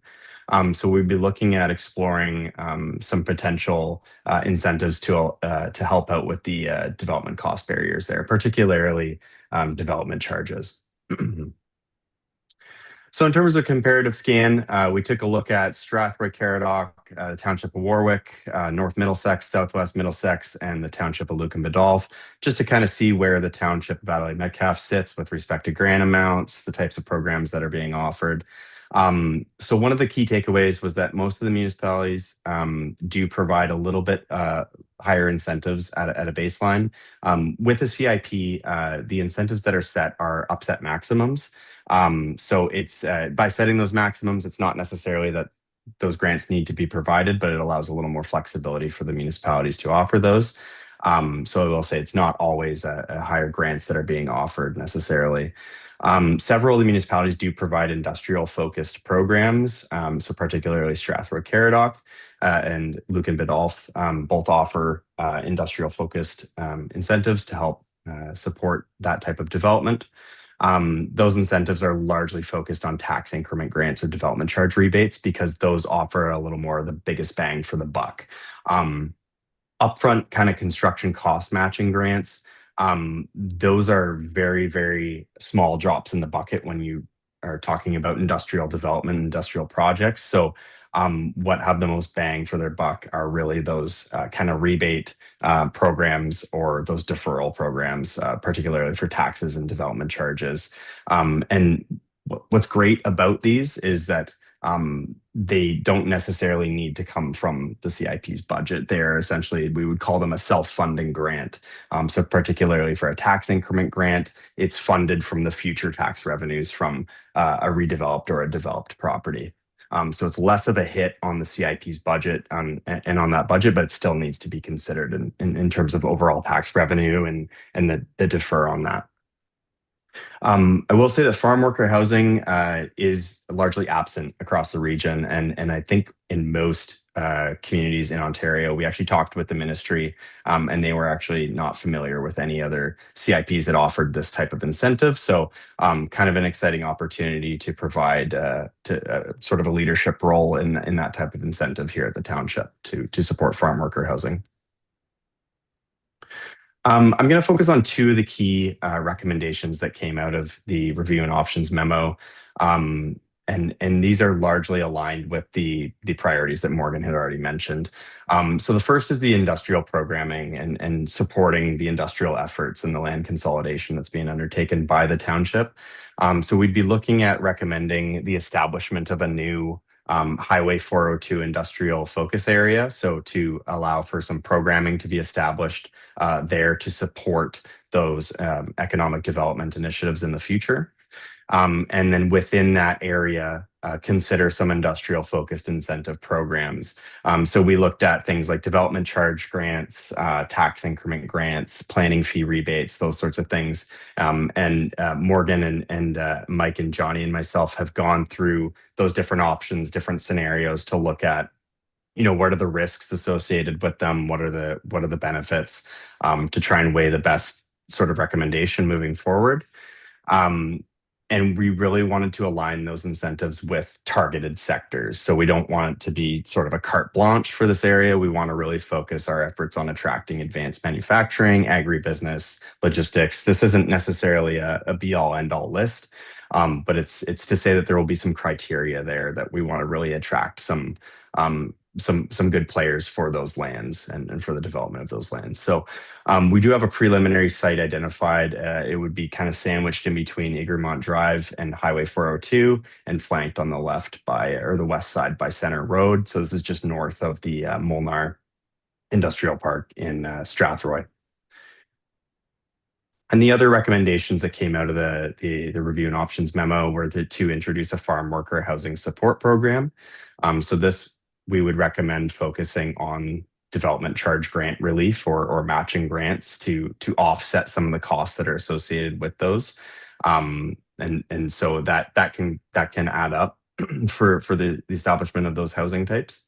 So we'd be looking at exploring some potential incentives to help out with the development cost barriers there, particularly development charges. So in terms of comparative scan, we took a look at Strathroy, Caradoc, the Township of Warwick, North Middlesex, Southwest Middlesex, and the Township of Lucan Biddulph, just to kind of see where the Township of Adelaide Metcalfe sits with respect to grant amounts, the types of programs that are being offered. So one of the key takeaways was that most of the municipalities do provide a little bit higher incentives at a baseline. With the CIP, the incentives that are set are upset maximums. So it's by setting those maximums, it's not necessarily that those grants need to be provided, but it allows a little more flexibility for the municipalities to offer those. So I will say it's not always a higher grants that are being offered necessarily. Several of the municipalities do provide industrial focused programs. So particularly Strathroy, Caradoc, and Lucan Biddulph both offer industrial focused incentives to help support that type of development. Those incentives are largely focused on tax increment grants or development charge rebates because those offer a little more of the biggest bang for the buck. Upfront kind of construction cost matching grants, those are very, very small drops in the bucket when you are talking about industrial development, industrial projects. So what have the most bang for their buck are really those kind of rebate programs or those deferral programs, particularly for taxes and development charges. And what's great about these is that they don't necessarily need to come from the CIP's budget. They're essentially, we would call them a self-funding grant. So particularly for a tax increment grant, it's funded from the future tax revenues from a redeveloped or a developed property. So it's less of a hit on the CIP's budget and on that budget, but it still needs to be considered in terms of overall tax revenue and the defer on that. I will say that farm worker housing is largely absent across the region. And I think in most communities in Ontario, we actually talked with the ministry and they were actually not familiar with any other CIPs that offered this type of incentive. So kind of an exciting opportunity to provide sort of a leadership role in that type of incentive here at the township to support farm worker housing. I'm going to focus on two of the key recommendations that came out of the review and options memo. And these are largely aligned with the priorities that Morgan had already mentioned. So the first is the industrial programming and supporting the industrial efforts and the land consolidation that's being undertaken by the township. So we'd be looking at recommending the establishment of a new Highway 402 industrial focus area. So to allow for some programming to be established there to support those economic development initiatives in the future. And then within that area, consider some industrial focused incentive programs. So we looked at things like development charge grants, tax increment grants, planning fee rebates, those sorts of things. And Morgan and Mike and Johnny and myself have gone through those different options, different scenarios to look at, what are the risks associated with them? What are the benefits, to try and weigh the best sort of recommendation moving forward. And we really wanted to align those incentives with targeted sectors. So we don't want it to be sort of a carte blanche for this area. We want to really focus our efforts on attracting advanced manufacturing, agribusiness, logistics. This isn't necessarily a be all end all list, but it's to say that there will be some criteria there that we want to really attract some good players for those lands and for the development of those lands. So we do have a preliminary site identified. It would be kind of sandwiched in between Egremont Drive and Highway 402 and flanked on the the west side by Center Road. So this is just north of the Molnar Industrial Park in Strathroy. And the other recommendations that came out of the review and options memo were to introduce a farm worker housing support program. So this we would recommend focusing on development charge grant relief or matching grants to offset some of the costs that are associated with those. And so that can add up for the establishment of those housing types.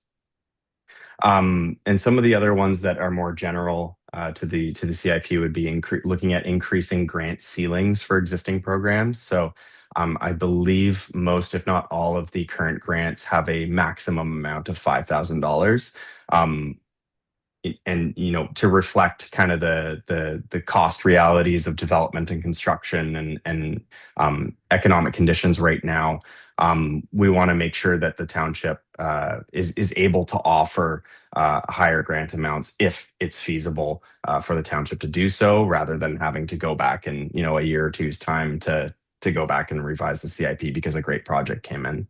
And some of the other ones that are more general to the CIP would be looking at increasing grant ceilings for existing programs. So I believe most, if not all, of the current grants have a maximum amount of $5,000. And to reflect kind of the cost realities of development and construction and economic conditions right now, we want to make sure that the township is able to offer higher grant amounts if it's feasible for the township to do so, rather than having to go back in a year or two's time to go back and revise the CIP because a great project came in.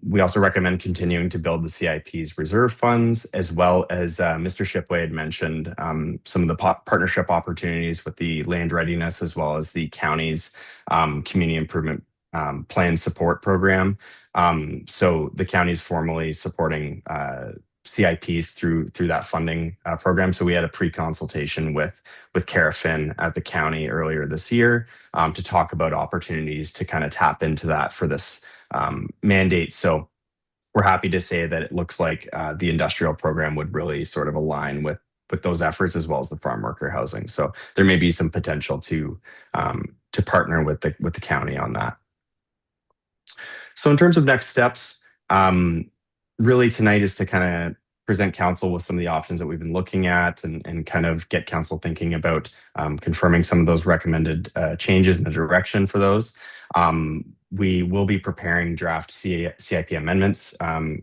We also recommend continuing to build the CIP's reserve funds, as well as Mr. Shipway had mentioned some of the partnership opportunities with the land readiness, as well as the county's community improvement plan support program. So the county's formally supporting CIPs through that funding program. So we had a pre-consultation with Carafin at the county earlier this year to talk about opportunities to kind of tap into that for this mandate. So we're happy to say that it looks like the industrial program would really sort of align with those efforts, as well as the farm worker housing. So there may be some potential to partner with the county on that. So in terms of next steps, really tonight is to kind of present council with some of the options that we've been looking at and kind of get council thinking about confirming some of those recommended changes in the direction for those. We will be preparing draft CIP amendments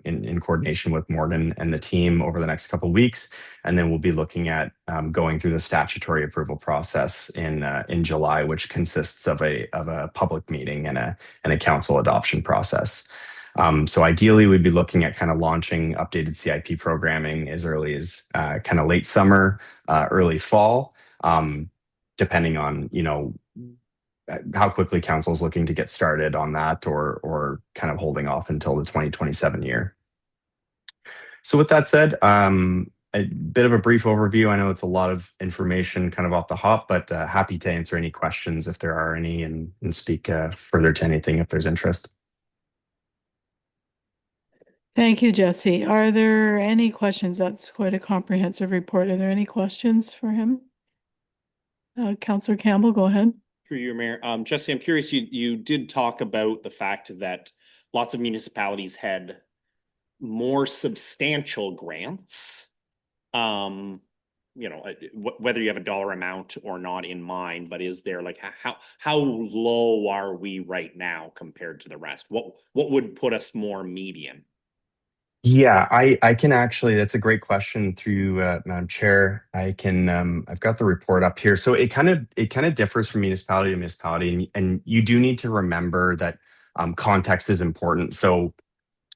in coordination with Morgan and the team over the next couple of weeks. And then we'll be looking at going through the statutory approval process in July, which consists of a public meeting and a council adoption process. So ideally, we'd be looking at kind of launching updated CIP programming as early as kind of late summer, early fall, depending on, how quickly council is looking to get started on that, or kind of holding off until the 2027 year. So with that said, a bit of a brief overview. I know it's a lot of information kind of off the hop, but happy to answer any questions if there are any, and speak further to anything if there's interest. Thank you, Jesse. Are there any questions? That's quite a comprehensive report. Are there any questions for him? Councillor Campbell, go ahead. Through you, Mayor. Jesse, I'm curious, you did talk about the fact that lots of municipalities had more substantial grants. you know, whether you have a dollar amount or not in mind, but is there like how low are we right now compared to the rest? What would put us more median? Yeah, I can actually, that's a great question through Madam Chair. I can I've got the report up here. So it kind of differs from municipality to municipality, and you do need to remember that context is important. So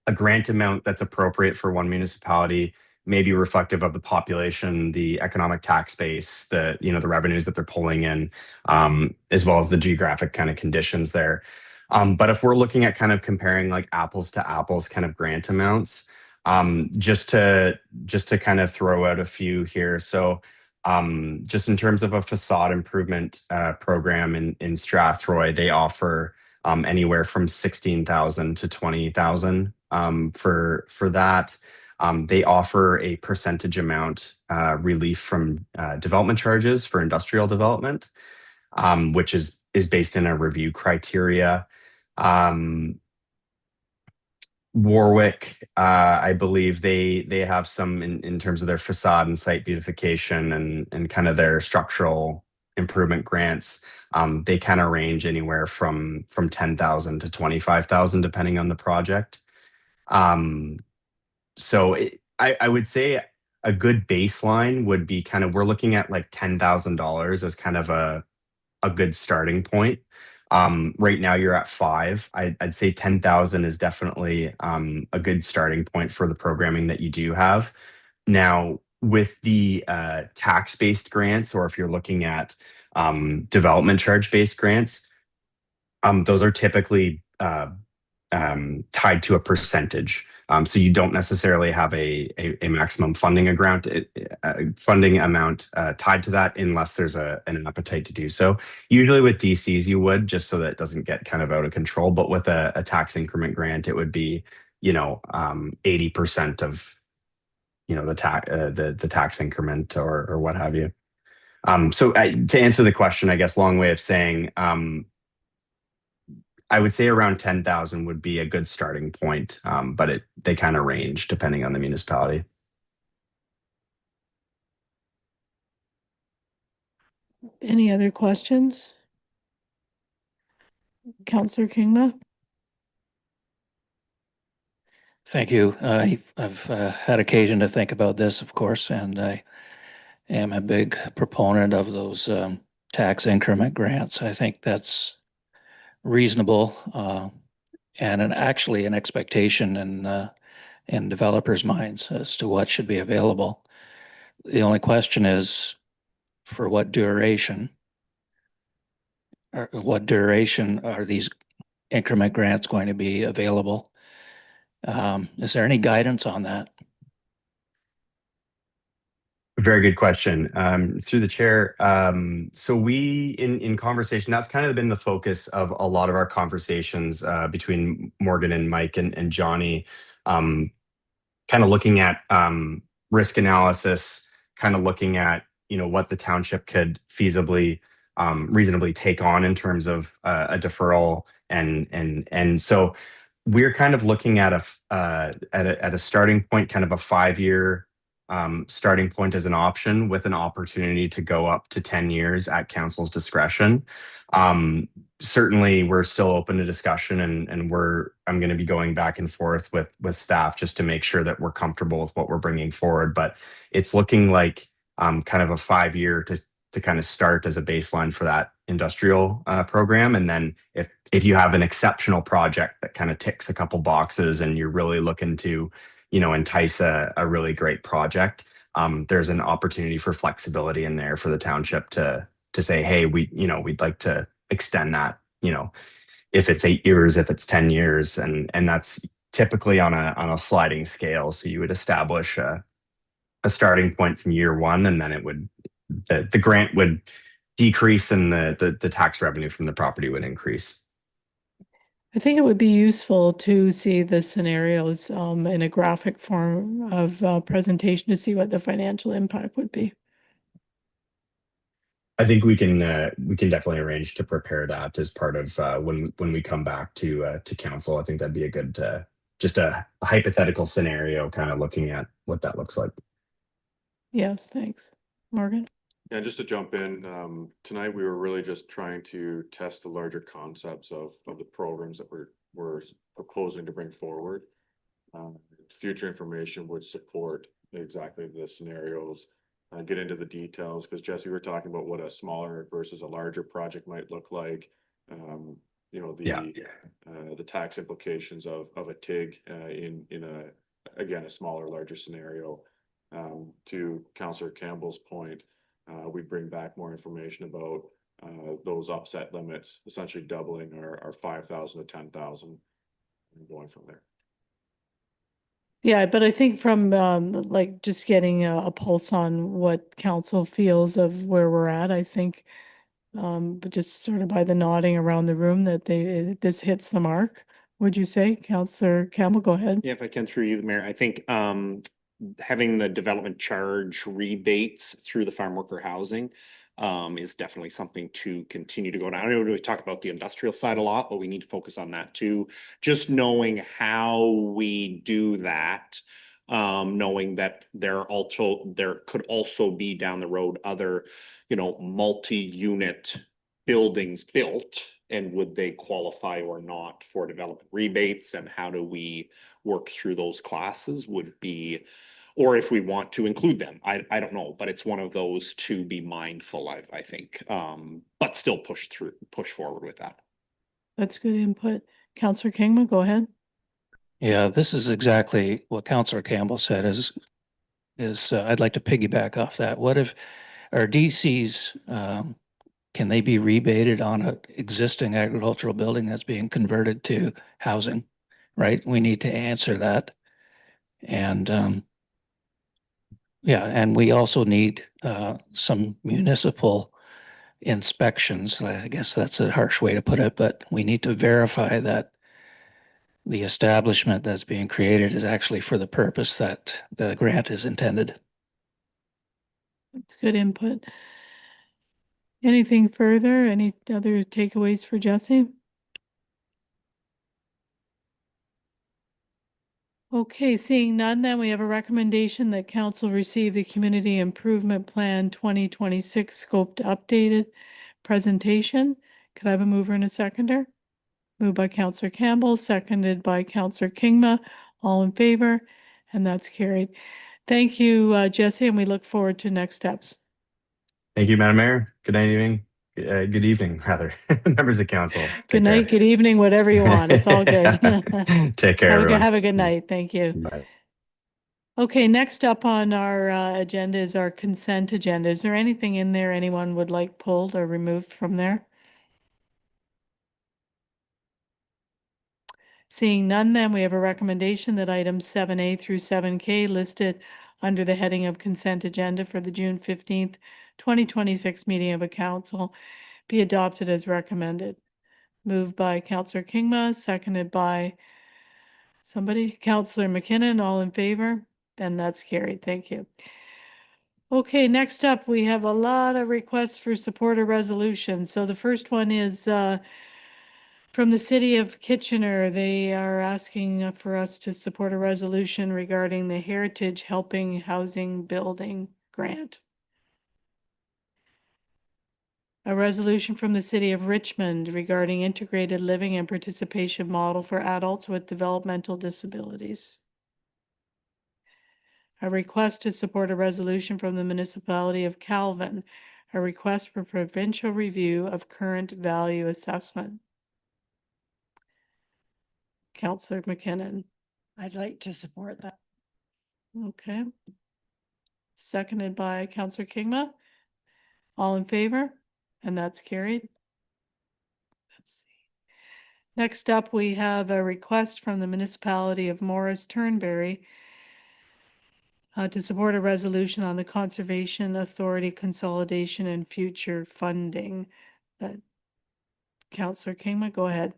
a grant amount that's appropriate for one municipality may be reflective of the population, the economic tax base, the the revenues that they're pulling in, as well as the geographic kind of conditions there. But if we're looking at kind of comparing like apples to apples kind of grant amounts, just to kind of throw out a few here. So just in terms of a facade improvement program in Strathroy, they offer anywhere from 16,000 to 20,000 for that. They offer a percentage amount relief from development charges for industrial development, which is based in a review criteria. Warwick, I believe they have some in terms of their facade and site beautification and kind of their structural improvement grants. They kind of range anywhere from 10,000 to 25,000 depending on the project. I would say a good baseline would be kind of, we're looking at like $10,000 as kind of a good starting point. Right now you're at 5. I'd say 10,000 is definitely a good starting point for the programming that you do have. Now, with the tax-based grants, or if you're looking at development charge-based grants, those are typically tied to a percentage. So you don't necessarily have a maximum funding amount tied to that unless there's an appetite to do so. Usually with DCs you would, just so that it doesn't get kind of out of control. But with a tax increment grant, it would be 80% of the tax increment or what have you. To answer the question, I guess long way of saying, I would say around 10,000 would be a good starting point, but they kind of range depending on the municipality. Any other questions? Councillor Kingma? Thank you. I've had occasion to think about this, of course, and I am a big proponent of those tax increment grants. I think that's reasonable and actually an expectation in developers' minds as to what should be available. The only question is for what duration? Or what duration are these increment grants going to be available? Is there any guidance on that? Very good question. Through the chair. So we, in conversation, that's kind of been the focus of a lot of our conversations between Morgan and Mike and Johnny, kind of looking at risk analysis, kind of looking at what the township could feasibly, reasonably take on in terms of a deferral, and so we're kind of looking at a starting point, kind of a 5-year starting point as an option, with an opportunity to go up to 10 years at council's discretion. Certainly, we're still open to discussion, and I'm going to be going back and forth with staff just to make sure that we're comfortable with what we're bringing forward. But it's looking like kind of a 5-year to kind of start as a baseline for that industrial program. And then if you have an exceptional project that kind of ticks a couple boxes and you're really looking to entice a really great project, there's an opportunity for flexibility in there for the township to say, hey, we'd like to extend that, if it's 8 years, if it's 10 years, and that's typically on a sliding scale. So you would establish a starting point from year one, and then the grant would decrease and the tax revenue from the property would increase. I think it would be useful to see the scenarios in a graphic form of presentation to see what the financial impact would be. I think we can definitely arrange to prepare that as part of when we come back to council. I think that'd be a good just a hypothetical scenario, kind of looking at what that looks like. Yes, thanks. Morgan? Yeah, just to jump in, tonight we were really just trying to test the larger concepts of the programs that we're proposing to bring forward. Future information would support exactly the scenarios, get into the details, because Jesse, we were talking about what a smaller versus a larger project might look like. You know, the tax implications of a TIG in a smaller, larger scenario. To Councillor Campbell's point, we bring back more information about those upset limits, essentially doubling our 5,000 to 10,000 and going from there. Yeah, but I think from like just getting a pulse on what council feels of where we're at, I think but just sort of by the nodding around the room that this hits the mark. Would you say, Councillor Campbell? Go ahead. Yeah, if I can through you, Mayor, I think having the development charge rebates through the farm worker housing is definitely something to continue to go down. I know we talk about the industrial side a lot, but we need to focus on that too. Just knowing how we do that, knowing that there could also be down the road other, multi-unit buildings built, and would they qualify or not for development rebates, and how do we work through those classes would be, or if we want to include them, I don't know, but it's one of those to be mindful of, I think, but still push forward with that. That's good input. Councillor Kingma, go ahead. Yeah, this is exactly what Councillor Campbell said is I'd like to piggyback off that. What if our DCs, can they be rebated on an existing agricultural building that's being converted to housing, right? We need to answer that. And yeah, and we also need some municipal inspections. I guess that's a harsh way to put it, but we need to verify that the establishment that's being created is actually for the purpose that the grant is intended. That's good input. Anything further? Any other takeaways for Jesse? Okay, seeing none, then we have a recommendation that council receive the Community Improvement Plan 2026 scoped updated presentation. Could I have a mover and a seconder? Moved by Councillor Campbell, seconded by Councillor Kingma. All in favor? And that's carried. Thank you, Jesse, and we look forward to next steps. Thank you, Madam Mayor. Good evening. Good evening, rather, members of council. Good night, good evening, whatever you want. It's all good. Take care, everyone. Have a good night. Thank you. Bye. Okay, next up on our agenda is our consent agenda. Is there anything in there anyone would like pulled or removed from there? Seeing none, then we have a recommendation that items 7A through 7K listed under the heading of consent agenda for the June 15th, 2026 meeting of a council be adopted as recommended. Moved by Councillor Kingma, seconded by Councillor McKinnon. All in favor? Then that's carried. Thank you. Okay, next up, we have a lot of requests for support of resolutions. So the first one is from the City of Kitchener. They are asking for us to support a resolution regarding the Heritage Helping Housing Building Grant. A resolution from the City of Richmond regarding integrated living and participation model for adults with developmental disabilities. A request to support a resolution from the Municipality of Calvin, a request for provincial review of current value assessment. Councillor McKinnon. I'd like to support that. Okay. Seconded by Councillor Kingma. All in favor? And that's carried. Let's see. Next up, we have a request from the Municipality of Morris Turnberry to support a resolution on the Conservation Authority consolidation and future funding. Councillor Kingma, go ahead.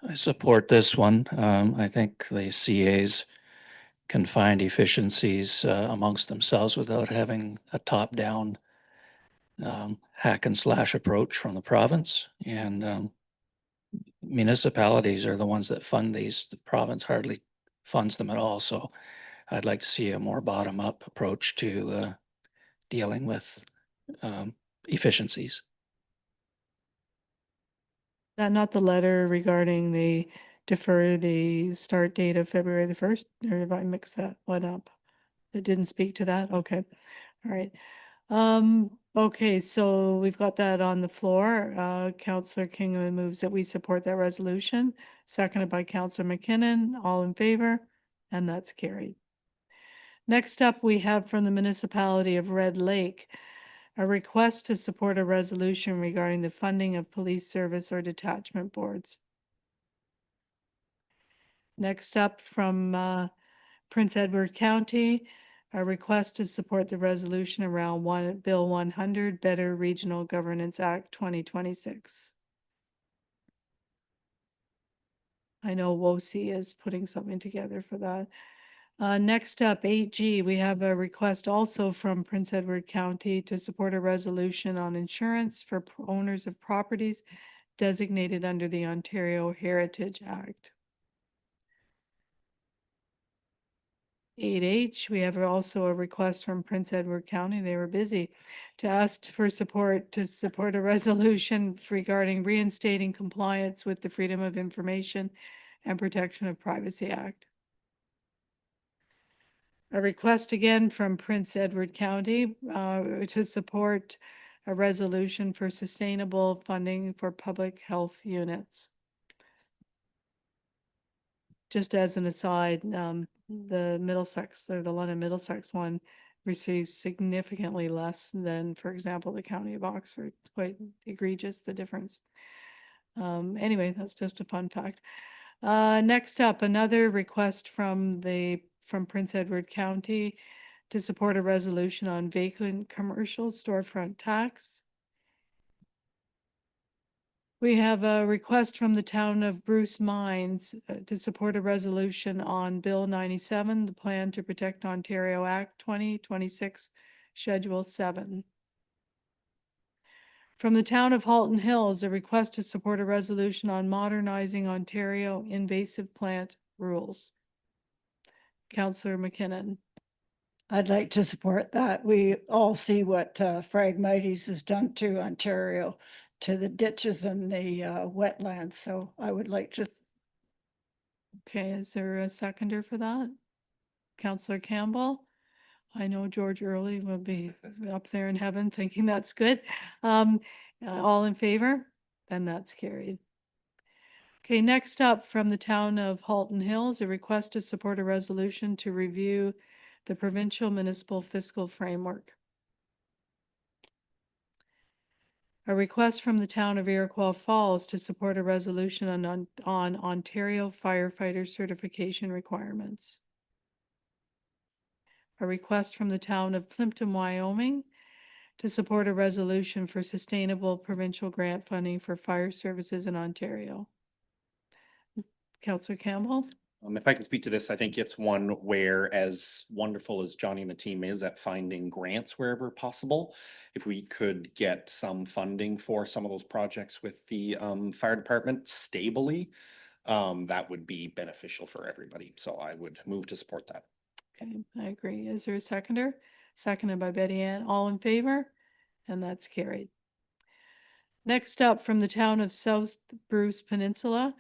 I support this one. I think the CAs can find efficiencies amongst themselves without having a top-down hack and slash approach from the province. And municipalities are the ones that fund these. The province hardly funds them at all. So I'd like to see a more bottom-up approach to dealing with efficiencies. That not the letter regarding the defer the start date of February the 1st, or have I mixed that one up? It didn't speak to that? Okay, all right. Okay, so we've got that on the floor. Councillor King moves that we support that resolution, seconded by Councillor McKinnon. All in favor? And that's carried. Next up, we have from the municipality of Red Lake, a request to support a resolution regarding the funding of police service or detachment boards. Next up from Prince Edward County, a request to support the resolution around Bill 100, Better Regional Governance Act 2026. I know WOSI is putting something together for that. Next up, 8G, we have a request also from Prince Edward County to support a resolution on insurance for owners of properties designated under the Ontario Heritage Act. 8H, we have also a request from Prince Edward County, they were busy, to ask for support to support a resolution regarding reinstating compliance with the Freedom of Information and Protection of Privacy Act. A request again from Prince Edward County to support a resolution for sustainable funding for public health units. Just as an aside, the Middlesex, the London Middlesex one receives significantly less than, for example, the County of Oxford. It's quite egregious, the difference. Anyway, that's just a fun fact. Next up, another request from Prince Edward County to support a resolution on vacant commercial storefront tax. We have a request from the town of Bruce Mines to support a resolution on Bill 97, the Plan to Protect Ontario Act 2026, Schedule 7. From the town of Halton Hills, a request to support a resolution on modernizing Ontario invasive plant rules. Councillor McKinnon. I'd like to support that. We all see what Phragmites has done to Ontario, to the ditches and the wetlands. So I would like to. Okay, is there a seconder for that? Councillor Campbell? I know George Early will be up there in heaven thinking that's good. All in favor? Then that's carried. Okay, next up from the town of Halton Hills, a request to support a resolution to review the provincial municipal fiscal framework. A request from the town of Iroquois Falls to support a resolution on Ontario firefighter certification requirements. A request from the town of Plimpton, Wyoming to support a resolution for sustainable provincial grant funding for fire services in Ontario. Councillor Campbell? If I can speak to this, I think it's one where, as wonderful as Johnny and the team is at finding grants wherever possible, if we could get some funding for some of those projects with the fire department stably, that would be beneficial for everybody. So I would move to support that. Okay, I agree. Is there a seconder? Seconded by Betty Ann. All in favor? And that's carried. Next up, from the town of South Bruce Peninsula,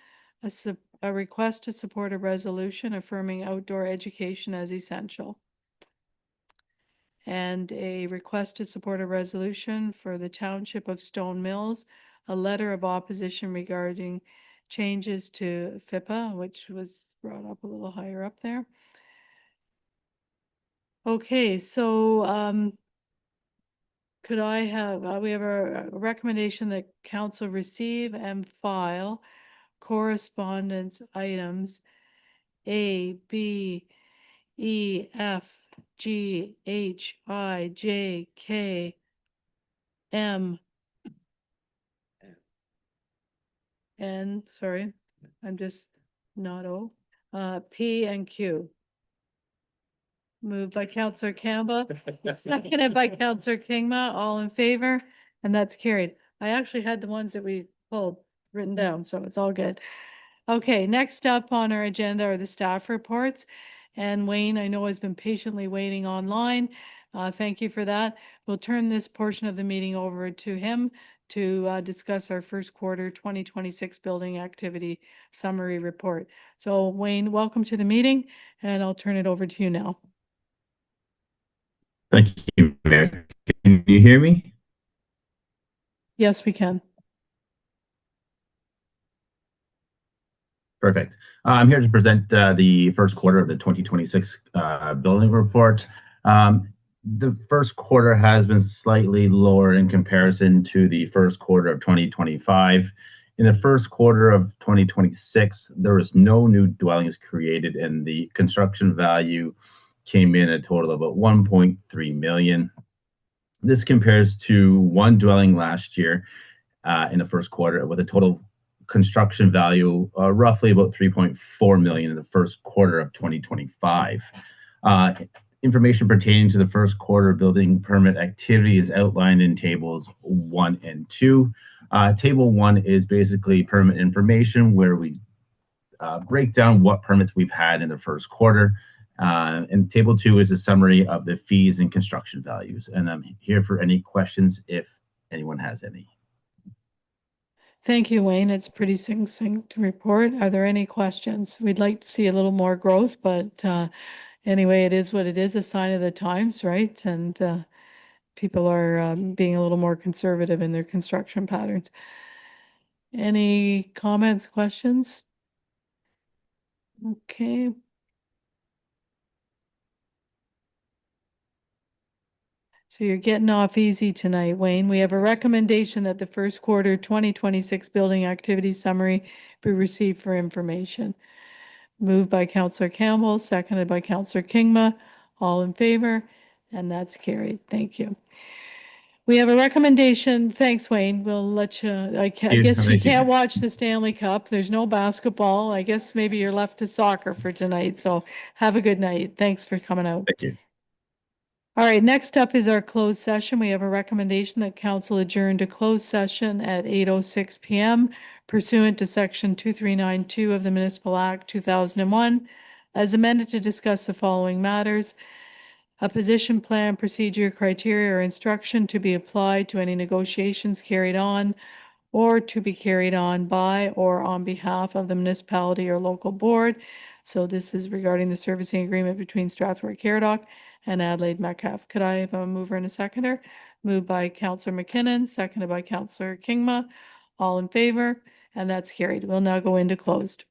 a request to support a resolution affirming outdoor education as essential. And a request to support a resolution for the township of Stone Mills, a letter of opposition regarding changes to FIPA, which was brought up a little higher up there. Okay, so could I have, we have a recommendation that council receive and file correspondence items A, B, E, F, G, H, I, J, K, M, N, sorry, I'm just not O, P and Q. Moved by Councillor Campbell, seconded by Councillor Kingma, all in favor, and that's carried. I actually had the ones that we pulled written down, so it's all good. Okay, next up on our agenda are the staff reports. And Wayne, I know, has been patiently waiting online. Thank you for that. We'll turn this portion of the meeting over to him to discuss our first quarter 2026 building activity summary report. So Wayne, welcome to the meeting, and I'll turn it over to you now. Thank you, Mayor. Can you hear me? Yes, we can. Perfect. I'm here to present the first quarter of the 2026 building report. The first quarter has been slightly lower in comparison to the first quarter of 2025. In the first quarter of 2026, there was no new dwellings created, and the construction value came in a total of about 1.3 million. This compares to one dwelling last year in the first quarter with a total construction value roughly about 3.4 million in the first quarter of 2025. Information pertaining to the first quarter building permit activity is outlined in tables 1 and 2. Table 1 is basically permit information where we break down what permits we've had in the first quarter. And table 2 is a summary of the fees and construction values. And I'm here for any questions if anyone has any. Thank you, Wayne. It's pretty succinct report. Are there any questions? We'd like to see a little more growth, but anyway, it is what it is, a sign of the times, right? And people are being a little more conservative in their construction patterns. Any comments, questions? Okay. So you're getting off easy tonight, Wayne. We have a recommendation that the first quarter 2026 building activity summary be received for information. Moved by Councillor Campbell, seconded by Councillor Kingma. All in favor? And that's carried. Thank you. We have a recommendation. Thanks, Wayne. We'll let you, I guess you can't watch the Stanley Cup. There's no basketball. I guess maybe you're left to soccer for tonight. So have a good night. Thanks for coming out. Thank you. All right, next up is our closed session. We have a recommendation that council adjourn to closed session at 8:06 p.m. pursuant to section 2392 of the Municipal Act 2001 as amended to discuss the following matters: a position plan, procedure, criteria, or instruction to be applied to any negotiations carried on or to be carried on by or on behalf of the municipality or local board. So this is regarding the servicing agreement between Strathroy Caradoc and Adelaide Metcalfe. Could I have a mover and a seconder? Moved by Councillor McKinnon, seconded by Councillor Kingma. All in favor? And that's carried. We'll now go into closed.